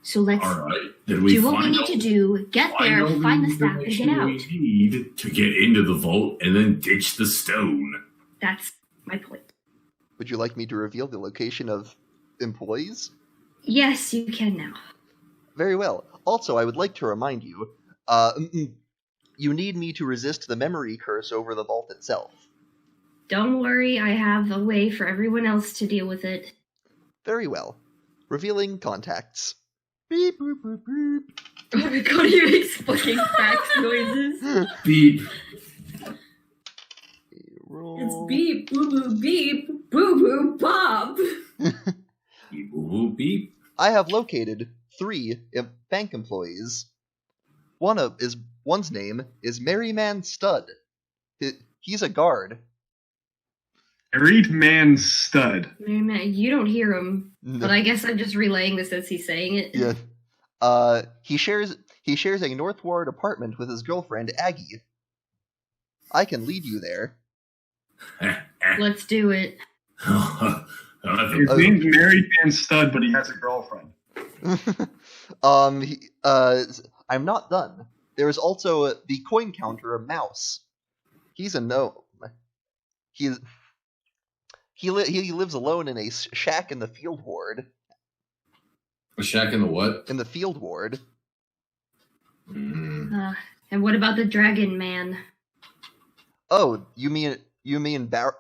So let's All right, then we do what we find need out- to do, get there, all find the staff, and get information out. we need to get into the vault and then ditch the stone. That's my point. Would you like me to reveal the location of employees? Yes, you can now. Very well. Also, I would like to remind you, you need me to resist the memory curse over the vault itself. Don't worry, I have a way for everyone else to deal with it. Very well. Revealing contacts. Beep, boop, boop, boop. Oh my god, he makes fucking fax noises. Beep. Roll. It's beep, boo boo beep, boo boo pop. Beep, boop, boop, beep. I have located 3 bank employees. One's name is Merryman Stud. He's a guard. Married man stud. Man, you don't hear him, No. but I guess I'm just relaying this as he's saying it. Yeah. He shares a North Ward apartment with his girlfriend Aggie. I can lead you there. Let's do it. His name's married man stud, but he has a girlfriend. I'm not done. There is also the coin counter Mouse. He's a gnome. He lives alone in a shack in the field ward. A shack in the what? In the field ward. Mm. And what about the dragon man? Oh, you mean Barock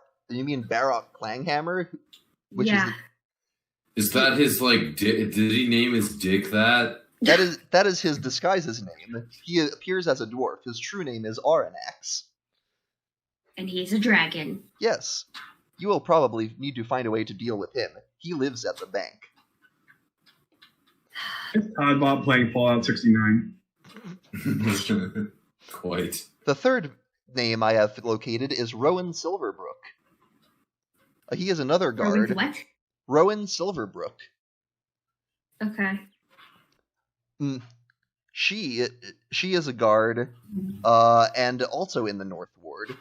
Clanghammer? Which yeah. Is that his, like, did he name his dick that? that is his disguise's name. He appears as a dwarf. His true name is Aranax. And he's a dragon. Yes. You will probably need to find a way to deal with him. He lives at the bank. It's Toddbot playing Fallout 69. Quite. The third name I have located is Rowan Silverbrook. He is another guard. What? Rowan Silverbrook. Okay. She is a guard, and also in the North Ward.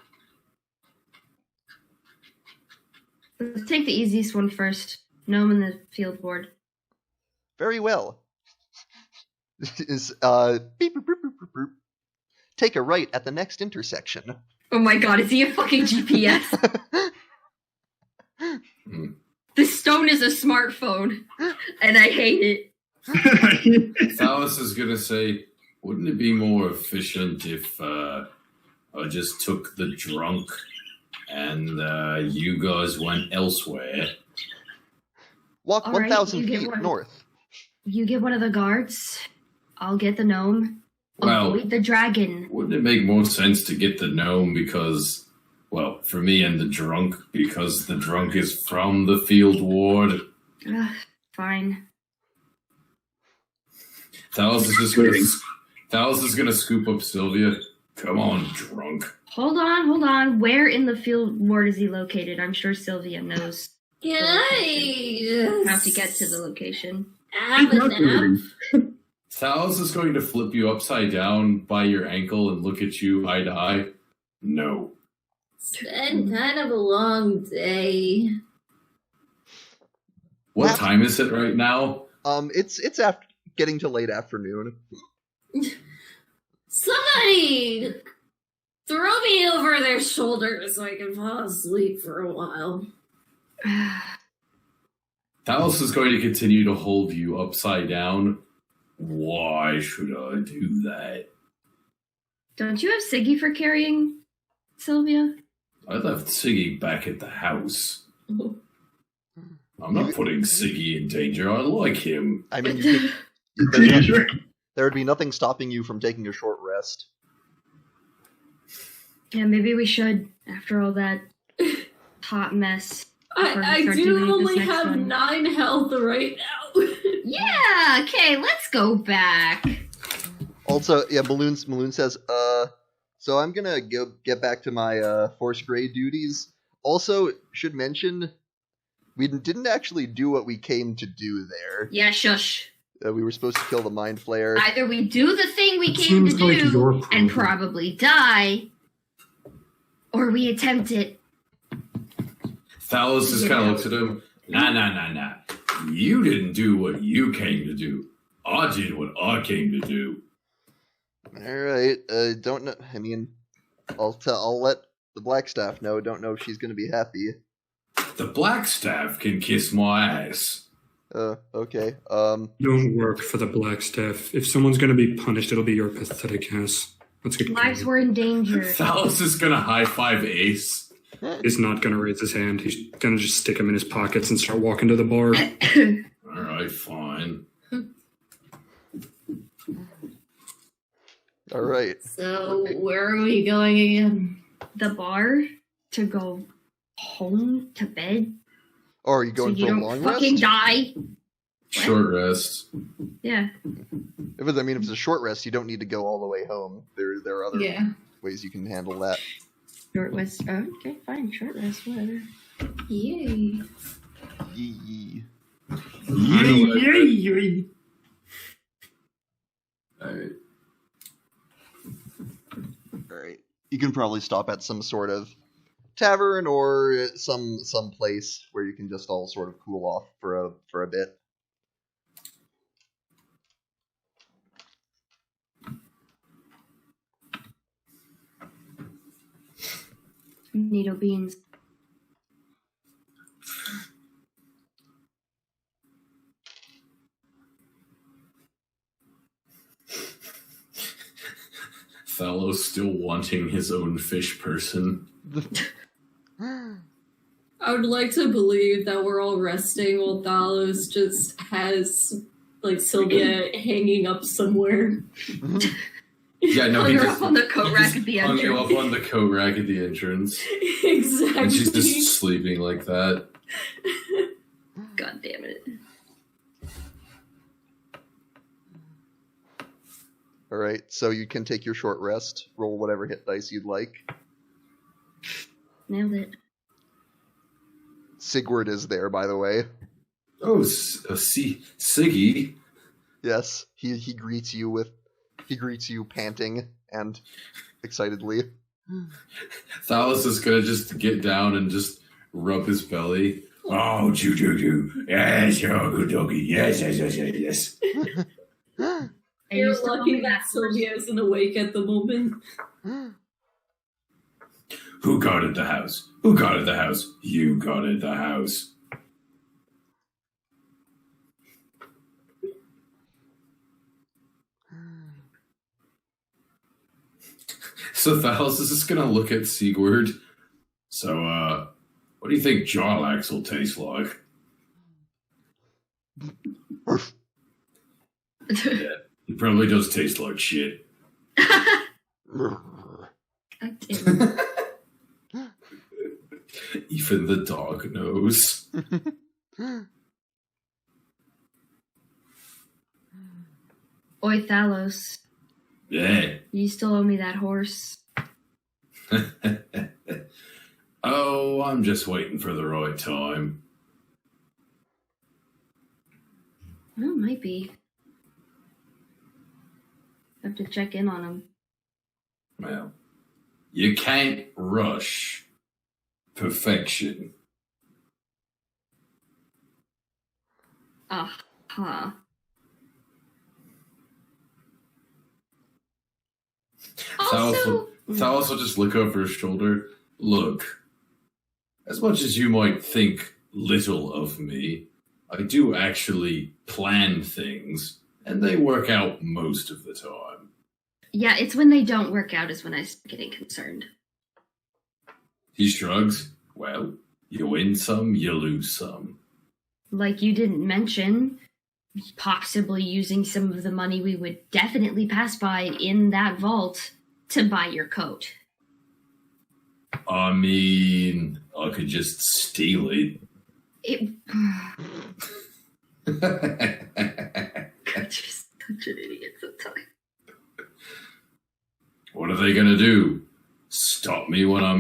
Let's take the easiest one first. Gnome in the field ward. Very well. Is beep, boop, boop, boop, boop, boop. Take a right at the next intersection. Oh my god, is he a fucking GPS? This stone is a smartphone, and I hate it. Thalos is gonna say, wouldn't it be more efficient if I just took the drunk and you guys went elsewhere? Walk All right, 1,000 you get feet one. north. You get one of the guards. I'll get the gnome. Well- Avoid the dragon. Wouldn't it make more sense to get the gnome because, well, for me and the drunk, because the drunk is from the field ward? Fine. Thalos is gonna scoop up Sylvia. Come on, drunk. Hold on. Where in the field ward is he located? I'm sure Sylvia knows Can I how to get to the location. have a nap? Thalos is going to flip you upside down by your ankle and look at you eye to eye. No. It's been kind of a long day. What time is it right now? It's after getting to late afternoon. Somebody throw me over their shoulder so I can fall asleep for a while. Thalos is going to continue to hold you upside down. Why should I do that? Don't you have Siggy for carrying, Sylvia? I left Siggy back at the house. I'm not putting Siggy in danger. I like him. I mean, there would be nothing stopping you from taking a short rest. Yeah, maybe we should, after all that hot mess. before we I start do doing this only next have one. 9 health right now. Yeah, okay, let's go back. Also, yeah, Balloon says, so I'm gonna get back to my force grade duties. Also, should mention, we didn't actually do what we came to do there. Yeah, shush. We were supposed to kill the Mind Flayer. Either we do the thing we came to do and probably die, or we attempt it. Thalos just kind of looks at him. Nah. You didn't do what you came to do. I did what I came to do. Alright, don't know. I mean, I'll let the Blackstaff know. Don't know if she's gonna be happy. The Blackstaff can kiss my ass. Okay. Don't work for the Blackstaff. If someone's gonna be punished, it'll be your pathetic ass. Let's get Lives were in danger. Thalos is gonna high five Ace. He's not gonna raise his hand. He's gonna just stick him in his pockets and start walking to the bar. Alright, fine. Alright. So, where are we going again? The bar to go home to bed. Oh, are you going so you for a don't long fucking rest? die. Short rest. Yeah. If it's a short rest, you don't need to go all the way home. There are other ways you can handle that. Short rest. Oh, okay, fine. Short rest, whatever. Yay. Yee. Yay! Alright. You can probably stop at some sort of tavern or some place where you can just all sort of cool off for a bit. Needle beans. Thalos still wanting his own fish person. I would like to believe that we're all resting while Thalos just has, like, Sylvia hanging up somewhere. Yeah, no, he hung her just up on the coat rack at the hung entrance. you up on the coat rack at the entrance. Exactly. And she's just sleeping like that. God damn it. Alright, so you can take your short rest, roll whatever hit dice you'd like. Nailed it. Sigurd is there, by the way. Oh, Siggy. Yes, he greets you panting and excitedly. Thalos is gonna just get down and just rub his belly. Oh, choo. Yes, you're a good doggy. Yes. You're lucky that Sylvia isn't awake at the moment. Who guarded the house? Who guarded the house? You guarded the house. So Thalos is just gonna look at Sigurd. So, what do you think Jarlax will taste like? Yeah, he probably does taste like shit. Even the dog knows. Oi, Thalos. Yeah. You still owe me that horse. Oh, I'm just waiting for the right time. Well, might be. Have to check in on him. Well, you can't rush perfection. Uh-huh. Thalos will just look over his shoulder. Look, as much as you might think little of me, I do actually plan things, and they work out most of the time. Yeah, it's when they don't work out is when I start getting concerned. He shrugs. Well, you win some, you lose some. Like you didn't mention, possibly using some of the money we would definitely pass by in that vault to buy your coat. I mean, I could just steal it.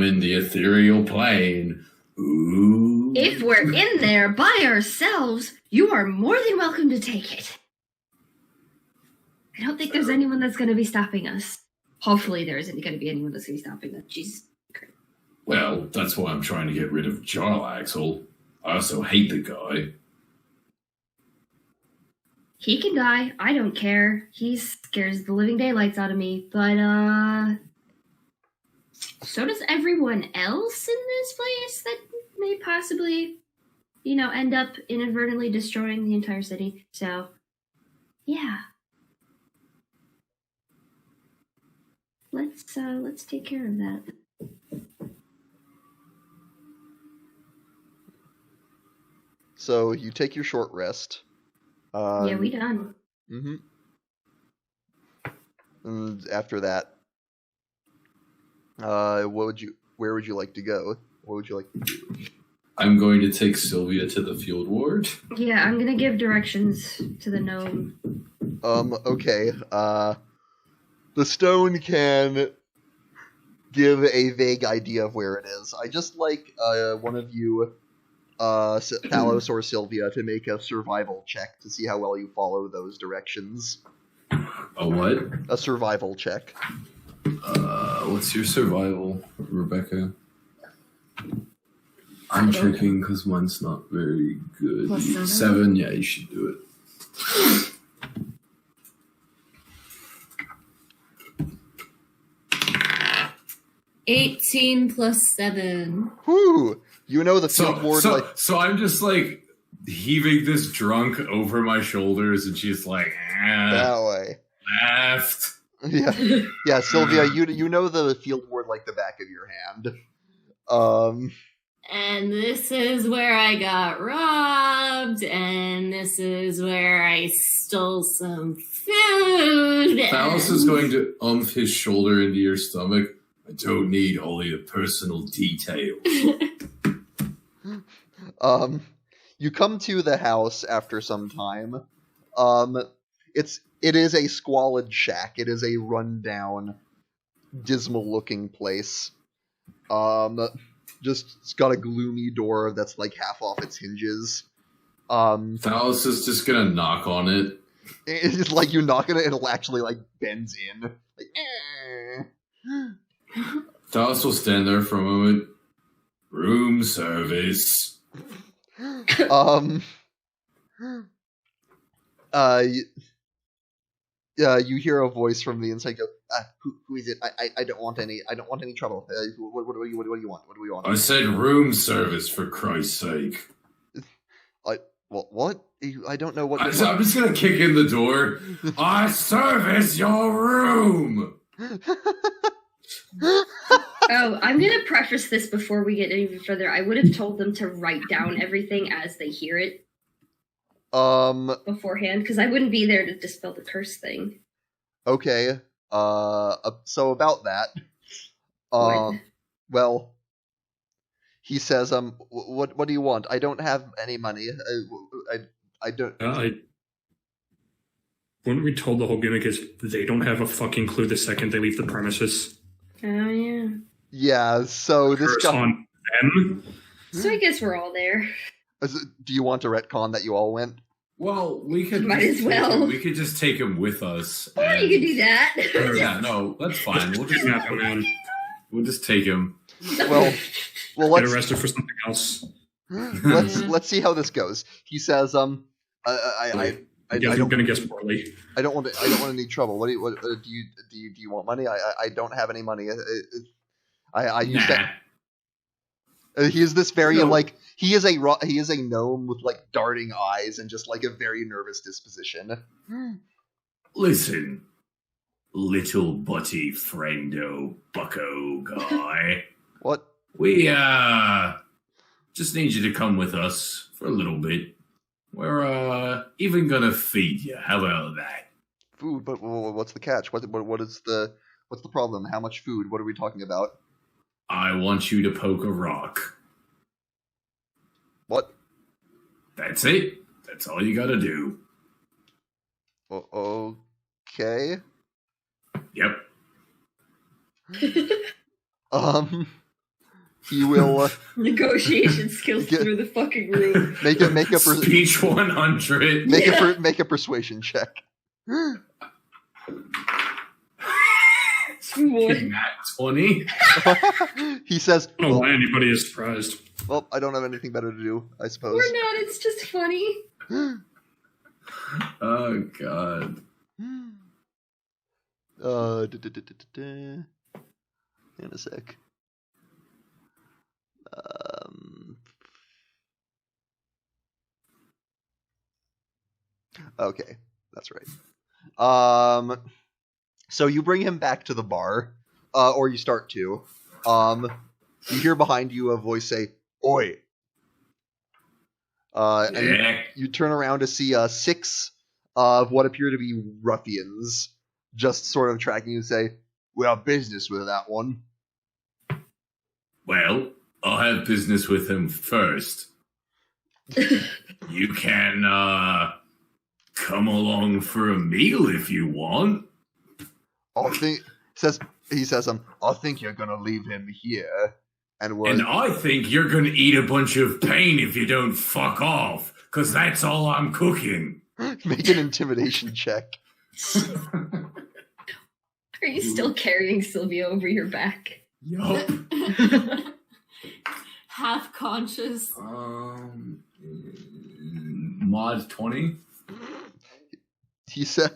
in the ethereal plane. Ooh. If we're in there by ourselves, you are more than welcome to take it. I don't think there's anyone that's going to be stopping us. Hopefully there isn't going to be anyone that's going to be stopping us. Jesus Christ. Well, that's why I'm trying to get rid of Jarlaxle. I also hate the guy. He can die. I don't care. He scares the living daylights out of me. But, so does everyone else in this place that may possibly, end up inadvertently destroying the entire city. So, yeah. Let's take care of that. So you take your short rest. Yeah, we done. Mm-hmm. And after that, where would you like to go? What would you like to do? I'm going to take Sylvia to the field ward. Yeah, I'm gonna give directions to the gnome. Okay. The stone can give a vague idea of where it is. I just like one of you, Thalos or Sylvia, to make a survival check to see how well you follow those directions. A what? A survival check. What's your survival, Rebecca? I'm checking because mine's not very good. +7? 7, yeah, you should do it. 18 plus 7. Whew! You know the field ward So I'm just like heaving this drunk over my shoulders, and she's like, that way. left. Yeah, Sylvia, you know the field ward like the back of your hand. And this is where I got robbed, and this is where I stole some food. Thalos is going to his shoulder into your stomach. I don't need all your personal details. You come to the house after some time. It is a squalid shack. It is a rundown, dismal-looking place. It's got a gloomy door that's like half off its hinges. Thalos is just gonna knock on it. It's like you knock on it, it'll actually like bends in. Like, Thalos will stand there for a moment. Room service. You hear a voice from the inside go, who is it? I don't want any trouble. What do you want? What do we want? I said room service, for Christ's sake. What? I don't know what. I'm just gonna kick in the door. I service your room. Oh, I'm gonna preface this before we get any further. I would have told them to write down everything as they hear it. Beforehand, because I wouldn't be there to dispel the curse thing. Okay. So about that. Well, he says, what do you want? I don't have any money. I don't. Weren't we told the whole gimmick is they don't have a fucking clue the second they leave the premises? Oh yeah. Yeah. So this Curse on them. So I guess we're all there. Do you want to retcon that you all went? Well, we could Might as well. We could just take him with us. Or you could do that. Yeah, no, that's fine. We'll just We'll just take him. Well, Get let's arrested for something else. let's see how this goes. He says, I'm gonna guess poorly. I don't want any trouble. What do you want money? I don't have any money. I use that. He is this very he is a gnome with like darting eyes and just like a very nervous disposition. Listen, little butty friendo bucko guy. What? We just need you to come with us for a little bit. We're even gonna feed you. How about that? Food, but what's the catch? What's the problem? How much food? What are we talking about? I want you to poke a rock. What? That's it. That's all you gotta do. Okay. Yep. he will Negotiation skills through the fucking roof. make a Speech 100. make a persuasion check. Nat 20. He says, I don't know why anybody is surprised. well, I don't have anything better to do, I suppose. We're not, it's just funny. Oh, God. In a sec. Okay, that's right. So you bring him back to the bar, or you start to. You hear behind you a voice say, "Oi!" And you turn around to see 6 of what appear to be ruffians just sort of tracking you and say, "We have business with that one." Well, I'll have business with him first. You can, come along for a meal if you want. I think you're gonna leave him here, and I think you're gonna eat a bunch of pain if you don't fuck off, because that's all I'm cooking. Make an intimidation check. Are you still carrying Sylvia over your back? Yup. Half conscious. Mod 20. He says,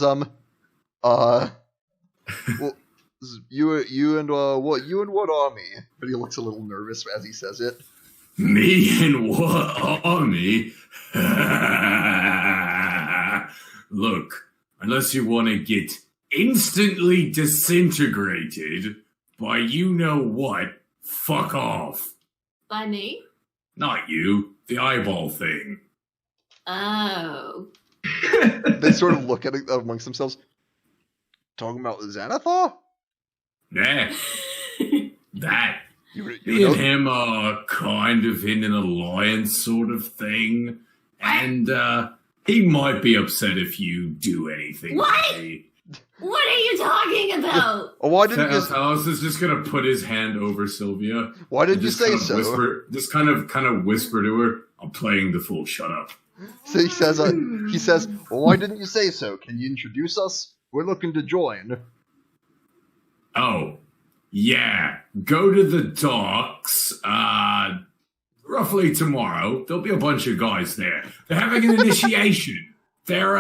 well, you and what army? But he looks a little nervous as he says it. Me and what army? Look, unless you want to get instantly disintegrated by you know what, fuck off. By me? Not you, the eyeball thing. Oh. They sort of look at it amongst themselves. Talking about Xanathar? Nah. That. You Me and him are kind of in an alliance sort of thing. And he might be upset if you do anything. What? What are you talking about? Why didn't you? Talos is just gonna put his hand over Sylvia. Why didn't you say so? Just kind of whisper to her, "I'm playing the fool. Shut up." So he says, well, why didn't you say so? Can you introduce us? We're looking to join. Oh, yeah. Go to the docks, roughly tomorrow. There'll be a bunch of guys there. They're having an initiation. They're,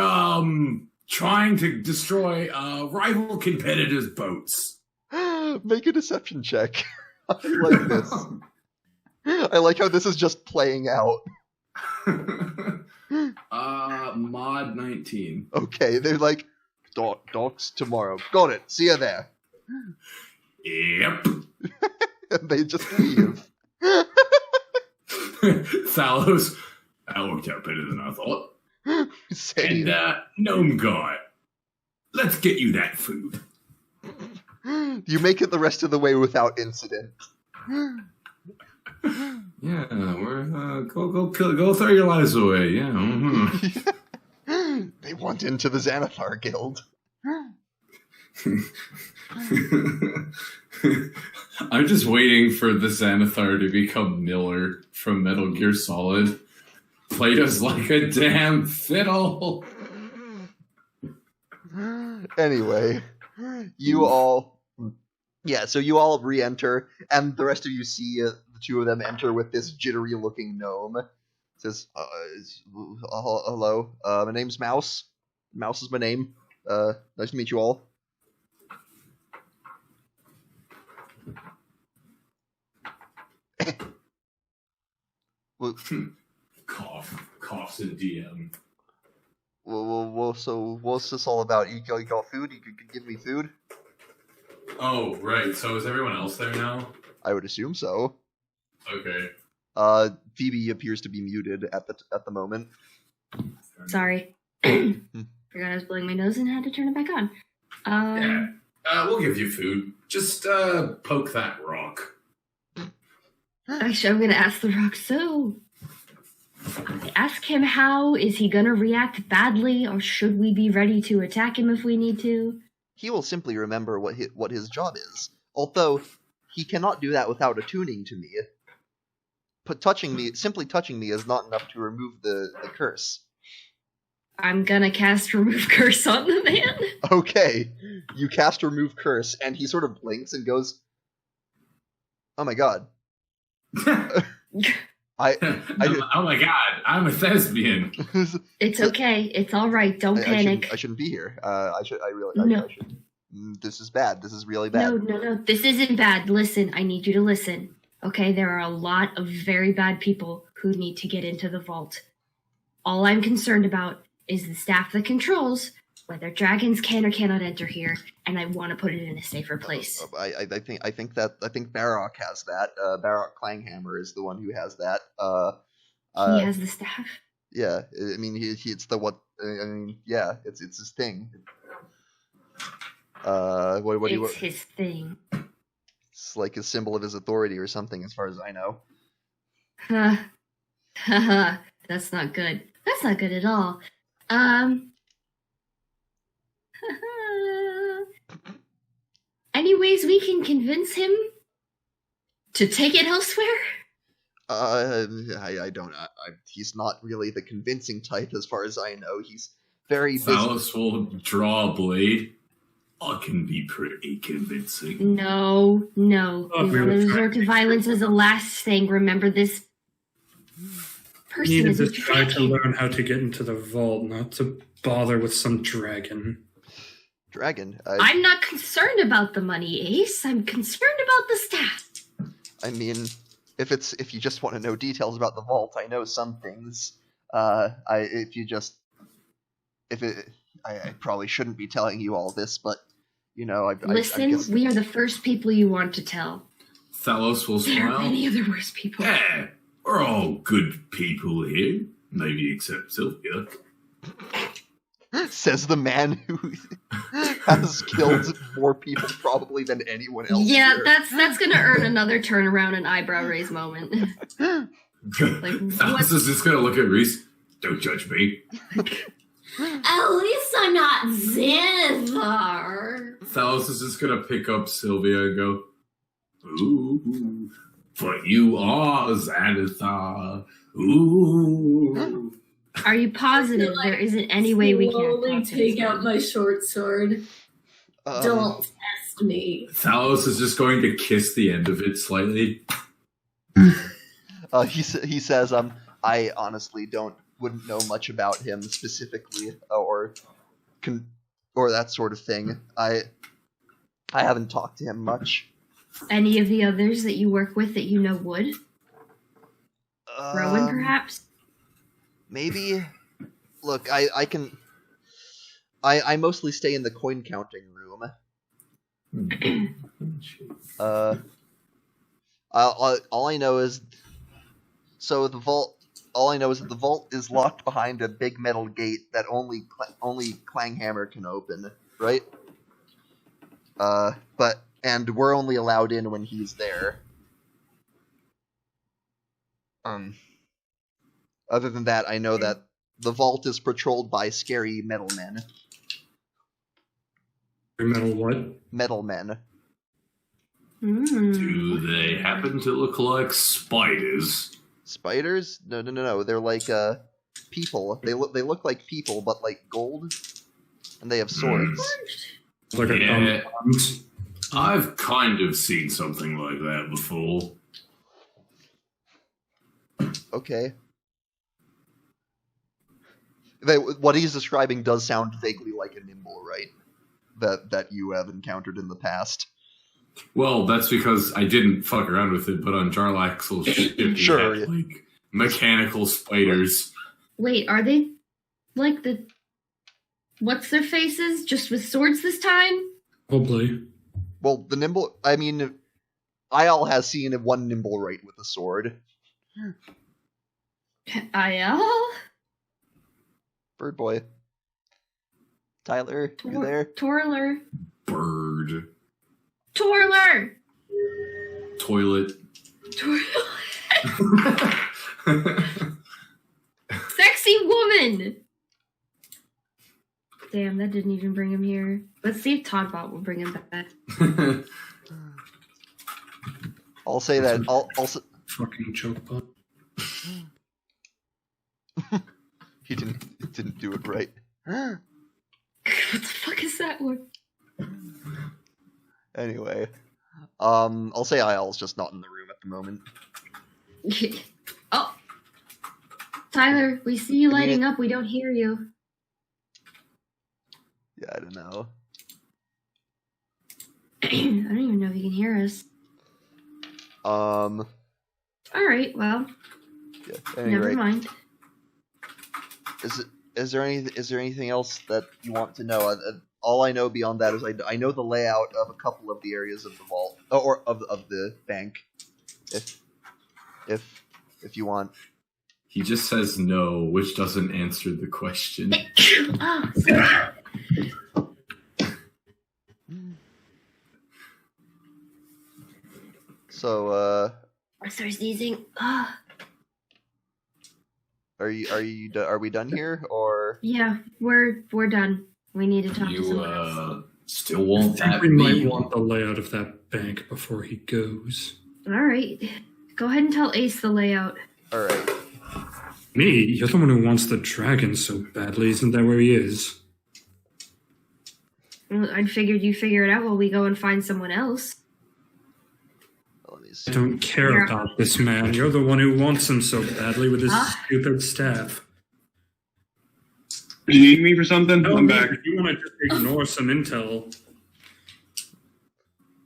trying to destroy, rival competitors' boats. Make a deception check. I like this. I like how this is just playing out. Mod 19. Okay, they're like, docks tomorrow. Got it. See you there. Yep. And they just leave. Thalos, that worked out better than I thought. Same. And, gnome guy, let's get you that food. You make it the rest of the way without incident. Yeah, we're go throw your lives away. Yeah. Mm-hmm. They want into the Xanathar Guild. I'm just waiting for the Xanathar to become Miller from Metal Gear Solid. Played us like a damn fiddle. Anyway, you all re-enter, and the rest of you see the two of them enter with this jittery-looking gnome. It says, hello, my name's Mouse. Mouse is my name. Nice to meet you all. Well, Coughs in DM. well, so what's this all about? You got food? You could give me food? Oh, right. So is everyone else there now? I would assume so. Okay. Phoebe appears to be muted at the moment. Sorry. Forgot I was blowing my nose and had to turn it back on. Yeah. We'll give you food. Just poke that rock. Actually, I'm going to ask the rock, so... Ask him how. Is he going to react badly, or should we be ready to attack him if we need to? He will simply remember what his job is. Although, he cannot do that without attuning to me. But simply touching me is not enough to remove the curse. I'm gonna cast Remove Curse on the man. Okay, you cast Remove Curse, and he sort of blinks and goes, "Oh my god." Oh my god, I'm a thespian. It's okay. It's all right. Don't panic. I shouldn't be here. I should. This is bad. This is really No, bad. this isn't bad. Listen, I need you to listen. Okay, there are a lot of very bad people who need to get into the vault. All I'm concerned about is the staff that controls whether dragons can or cannot enter here, and I want to put it in a safer place. I think Barrock has that. Barrock Clanghammer is the one who has that. He has the staff. Yeah, I mean, it's the what? I mean, yeah, it's his thing. What do you? It's his thing. It's like a symbol of his authority or something, as far as I know. That's not good. That's not good at all. Any ways we can convince him to take it elsewhere? I don't. He's not really the convincing type, as far as I know. He's very busy. Phallus will draw a blade. I can be pretty convincing. No. We want to resort to violence as a last thing. Remember, this person Needed is a this guy to dragon. learn how to get into the vault, not to bother with some dragon. Dragon. I'm not concerned about the money, Ace. I'm concerned about the staff. I mean, if you just want to know details about the vault, I know some things. I probably shouldn't be telling you all this, but you know, Listen, we are the first people you want to tell. Phallus will There are smile. many other worse people. Yeah, we're all good people here. Maybe except Sylvia. Says the man who has killed more people probably than anyone else. Yeah, here. that's gonna earn another turnaround and eyebrow raise moment. Phallus is just gonna look at Reese. Don't judge me. At least I'm not Xanathar. Phallus is just gonna pick up Sylvia and go, "Ooh, but you are Xanathar. Ooh." Are you positive there isn't any way we can slowly take out my short sword? Don't test me. Phallus is just going to kiss the end of it slightly. He says, I honestly wouldn't know much about him specifically, or that sort of thing. I haven't talked to him much. Any of the others that you work with that you know would? Rowan, perhaps? Maybe. Look, I mostly stay in the coin counting room. All I know is, so the vault. All I know is that the vault is locked behind a big metal gate that only Clanghammer can open, right? And we're only allowed in when he's there. Other than that, I know that the vault is patrolled by scary metal men. Metal what? Metal men. Do they happen to look like spiders? Spiders? No. They're like people. They look like people, but like gold, and they have swords. Like Yeah, I've kind of seen something like that before. Okay. What he's describing does sound vaguely like a nimble, right? That you have encountered in the past. Well, that's because I didn't fuck around with it, but on Jarlaxle's ship he Sure, had, like, mechanical spiders. Wait, are they like the... What's their faces? Just with swords this time? Probably. Well, the nimble... I mean, Ayal has seen one nimble right with a sword. Ayal? Bird boy. Tyler, you there? Torler. Bird. Torler! Toilet. Sexy woman! Damn, that didn't even bring him here. Let's see if Toddbot will bring him back. I'll say that. Also, fucking choke pot. he didn't do it right. What the fuck is that word? Anyway, I'll say Isle's just not in the room at the moment. Oh, Tyler, we see you lighting up. We don't hear you. Yeah, I don't know. I don't even know if you can hear us. All right. Well, yeah, never mind. Is there anything else that you want to know? All I know beyond that is I know the layout of a couple of the areas of the vault or of the bank. If you want. He just says no, which doesn't answer the question. Oh, sorry. So, I start sneezing. are we done here or? Yeah, we're done. We need to talk to someone else. You still want that? We might want the layout of that bank before he goes. All right, go ahead and tell Ace the layout. All right. Me? You're the one who wants the dragon so badly. Isn't that where he is? Well, I figured you figure it out while we go and find someone else. Let me see. I don't care about this man. You're the one who wants him so badly with his stupid staff. Do you need me for something? I'm back. If you want to just ignore some intel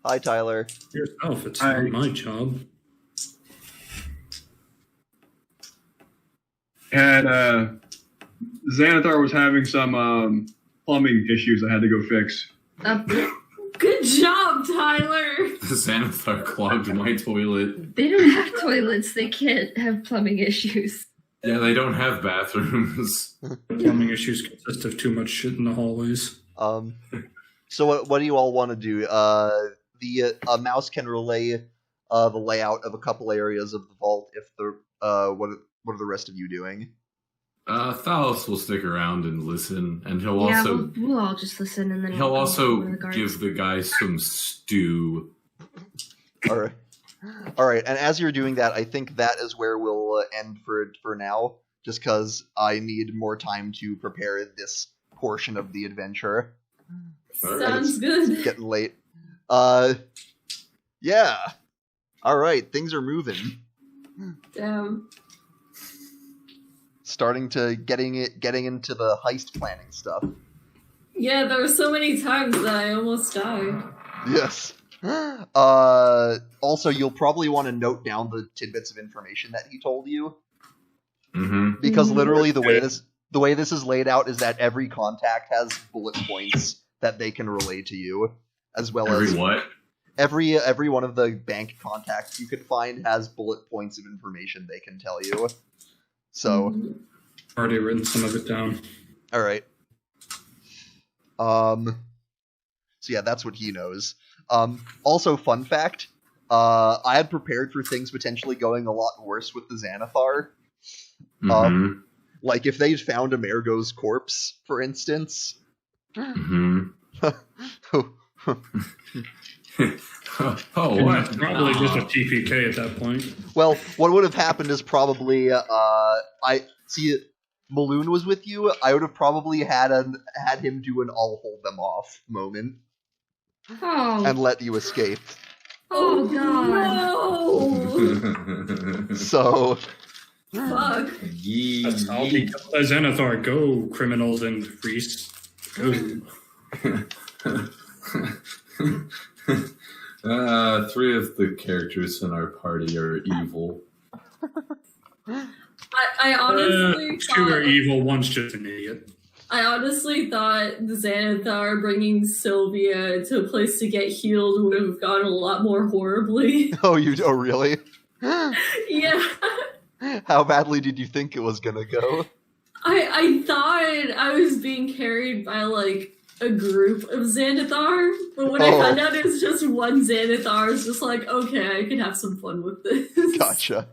Hi, Tyler. yourself, it's not my job. Had Xanathar was having some plumbing issues I had to go fix. Good job, Tyler. The Xanathar clogged my toilet. They don't have toilets. They can't have plumbing issues. Yeah, they don't have bathrooms. Plumbing issues consist of too much shit in the hallways. So what do you all want to do? The mouse can relay the layout of a couple areas of the vault. If the what are the rest of you doing? Thalos will stick around and listen, and he'll we'll all just listen, and then he'll also the guards. give the guys some stew. All right. And as you're doing that, I think that is where we'll end for now, just because I need more time to prepare this portion of the adventure. Sounds good. It's getting late. Yeah. All right, things are moving. Damn. Starting to getting into the heist planning stuff. Yeah, there were so many times that I almost died. Yes. Also, you'll probably want to note down the tidbits of information that he told you, because literally the way this is laid out is that every contact has bullet points that they can relay to you, as well as every one of the bank contacts you could find has bullet points of information they can tell you. So, already written some of it down. All right. So yeah, that's what he knows. Also, fun fact, I had prepared for things potentially going a lot worse with the Xanathar. Like if they found Amergo's corpse, for instance. What? Probably just a TPK at that point. Well, what would have happened is probably, Maloon was with you. I would have probably had him do an "I'll hold them off" moment, and let you escape. Oh God! So, fuck. That's all because of Xanathar. Go, criminals and priests. Go. 3 of the characters in our party are evil. I honestly 2 are evil, one's just an idiot. I honestly thought Xanathar bringing Sylvia to a place to get healed would have gone a lot more horribly. Oh, really? Yeah. How badly did you think it was gonna go? I thought I was being carried by, like, a group of Xanathar, but when I found out it was just one Xanathar, I was just like, okay, I can have some fun with this. Gotcha.